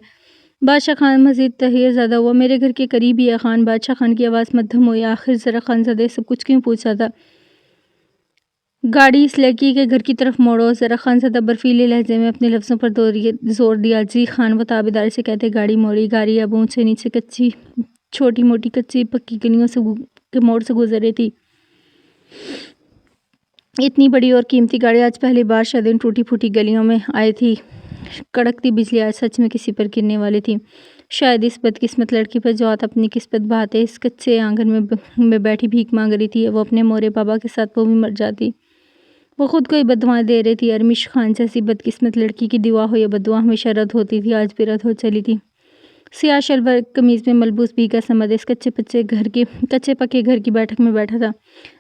بادشاہ خان مزید تحیر زدہ ہوا، میرے گھر کے قریب ہی ہے خان۔ بادشاہ خان کی آواز مدھم ہوئی، آخر ذرا خانزادہ سب کچھ کیوں پوچھا تھا؟ گاڑی اس لڑکی کے گھر کی طرف موڑو، ذرا خانزادہ برفیلے لہجے میں اپنے لفظوں پر زور دیا۔ جی خان، وہ تابعداری سے کہتے گاڑی موڑی، گاڑی اب اونچے نیچے کچی چھوٹی موٹی کچی پکی گلیوں سے کے موڑ سے گزر رہی تھی۔ اتنی بڑی اور قیمتی گاڑی آج پہلی بار شاید ان ٹوٹی پھوٹی گلیوں میں آئی تھی، کڑکتی بجلی آج سچ میں کسی پر گرنے والی تھی، شاید اس بدقسمت لڑکی پر جو آج اپنی قسمت بہاتے اس کچے آنگن میں بیٹھی بھیک مانگ رہی تھی، وہ اپنے مورے بابا کے ساتھ وہ بھی مر جاتی، وہ خود کو ہی بددعائیں دے رہی تھی، ارمش خان جیسی بدقسمت لڑکی کی دعا ہو یا بددعا ہمیشہ رد ہوتی تھی، آج بھی رد ہو چلی تھی۔ سیاہ شلوار قمیض میں ملبوس بھیگا سا مرد اس کچے پکے گھر کی بیٹھک میں بیٹھا تھا،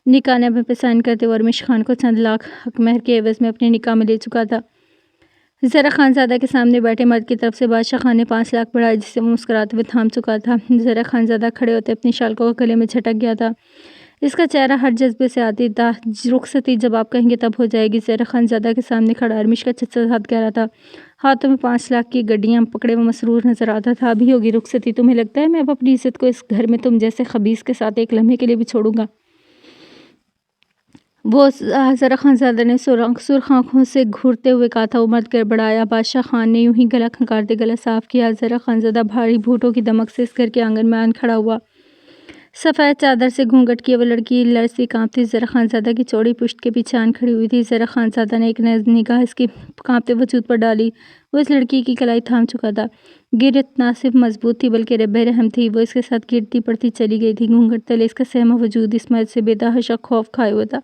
نکاح نامے پہ سائن کرتے وہ ارمش خان کو چند لاکھ حق مہر کے عوض میں اپنے نکاح میں لے چکا تھا۔ ذرا خانزادہ کے سامنے بیٹھے مرد کی طرف سے بادشاہ خان نے 5 لاکھ بڑھائے جسے وہ مسکراتے ہوئے تھام چکا تھا۔ ذرا خانزادہ کھڑے ہوتے اپنی شال کو گلے میں جھٹک گیا تھا، اس کا چہرہ ہر جذبے سے آتی تھا، رخصتی جب آپ کہیں گے تب ہو جائے گی۔ ذرا خانزادہ کے سامنے کھڑا ارمش کا چچا ہاتھ کہہ رہا تھا، ہاتھوں میں 5 لاکھ کی گڈیاں پکڑے وہ مسرور نظر آتا تھا، ابھی ہوگی رخصتی، تمہیں لگتا ہے میں اب اپنی عزت کو اس گھر میں تم جیسے خبیث کے ساتھ ایک لمحے کے لیے بھی چھوڑوں گا؟ وہ ذرا خانزادہ نے سرخ آنکھوں سے گھورتے ہوئے کہا تھا، وہ مرد گڑبڑایا۔ بادشاہ خان نے یوں ہی گلا کھنکارتے گلا صاف کیا۔ ذرا خانزادہ بھاری بھوٹوں کی دمک سے اس گھر کے آنگن میں آن کھڑا ہوا، سفید چادر سے گھونگھٹ کیے وہ لڑکی لرزتی کانپتی ذرا خانزادہ کی چوڑی پشت کے پیچھے آن کھڑی ہوئی تھی۔ ذرا خانزادہ نے ایک نگاہ اس کی کانپتے وجود پر ڈالی، وہ اس لڑکی کی کلائی تھام چکا تھا، گرت نہ صرف مضبوط تھی بلکہ بے رحم تھی، وہ اس کے ساتھ گرتی پڑتی چلی گئی تھی، گھونگھٹ تلے اس کا سہما وجود اس مرد سے بے تحاشا خوف کھائے ہوئے تھا۔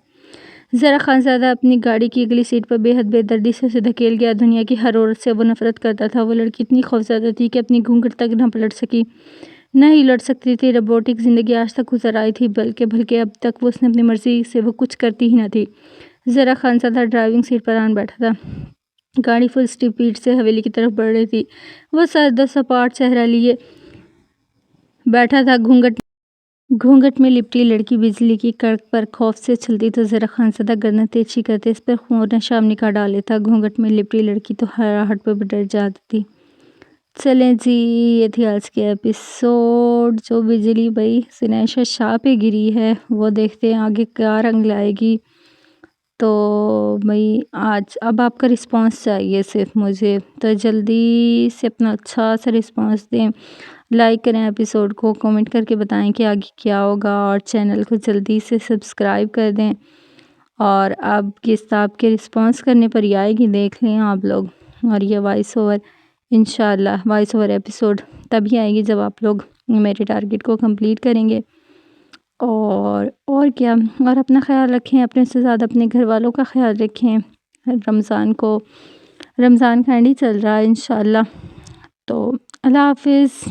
ذرا خانزادہ اپنی گاڑی کی اگلی سیٹ پر بے حد بے دردی سے اسے دھکیل گیا، دنیا کی ہر عورت سے وہ نفرت کرتا تھا، وہ لڑکی اتنی خوفزدہ تھی کہ اپنی گھونگھٹ تک نہ پلٹ سکی، نہ ہی لڑ سکتی تھی۔ روبوٹک زندگی آج تک گزر آئی تھی، بلکہ اب تک اس نے اپنی مرضی سے وہ کچھ کرتی ہی نہ تھی۔ ذرا خانزادہ ڈرائیونگ سیٹ پر آن بیٹھا تھا۔ گاڑی فل سپیڈ سے حویلی کی طرف بڑھ رہی تھی۔ وہ سادہ سپاٹ چہرہ لیے بیٹھا تھا، گھونگھٹ میں لپٹی لڑکی بجلی کی کڑک پر خوف سے چھلتی تو ذرا خانزادہ گردن تیرچھی کرتے اس پر خون نشہ نکال ڈال دیتا۔ گھونگھٹ میں لپٹی لڑکی تو ہراہٹ پہ ڈر جاتی تھی۔ چلیں جی، یہ تھی آج کی ایپیسوڈ۔ جو بجلی بھائی سنیشا شاہ پہ گری ہے وہ دیکھتے ہیں آگے کیا رنگ لائے گی۔ تو بھائی آج اب آپ کا رسپانس چاہیے صرف مجھے، تو جلدی سے اپنا اچھا سا رسپانس دیں، لائک کریں ایپیسوڈ کو، کومنٹ کر کے بتائیں کہ آگے کیا ہوگا، اور چینل کو جلدی سے سبسکرائب کر دیں۔ اور اب قسط آپ کے رسپانس کرنے پر ہی آئے گی، دیکھ لیں آپ لوگ۔ اور یہ وائس اوور انشاءاللہ وائس اوور ایپیسوڈ تبھی آئے گی جب آپ لوگ میرے ٹارگٹ کو کمپلیٹ کریں گے۔ اور کیا، اور اپنا خیال رکھیں، اپنے سے زیادہ اپنے گھر والوں کا خیال رکھیں۔ رمضان کا اینڈ ہی چل رہا ہے انشاءاللہ، تو اللہ حافظ۔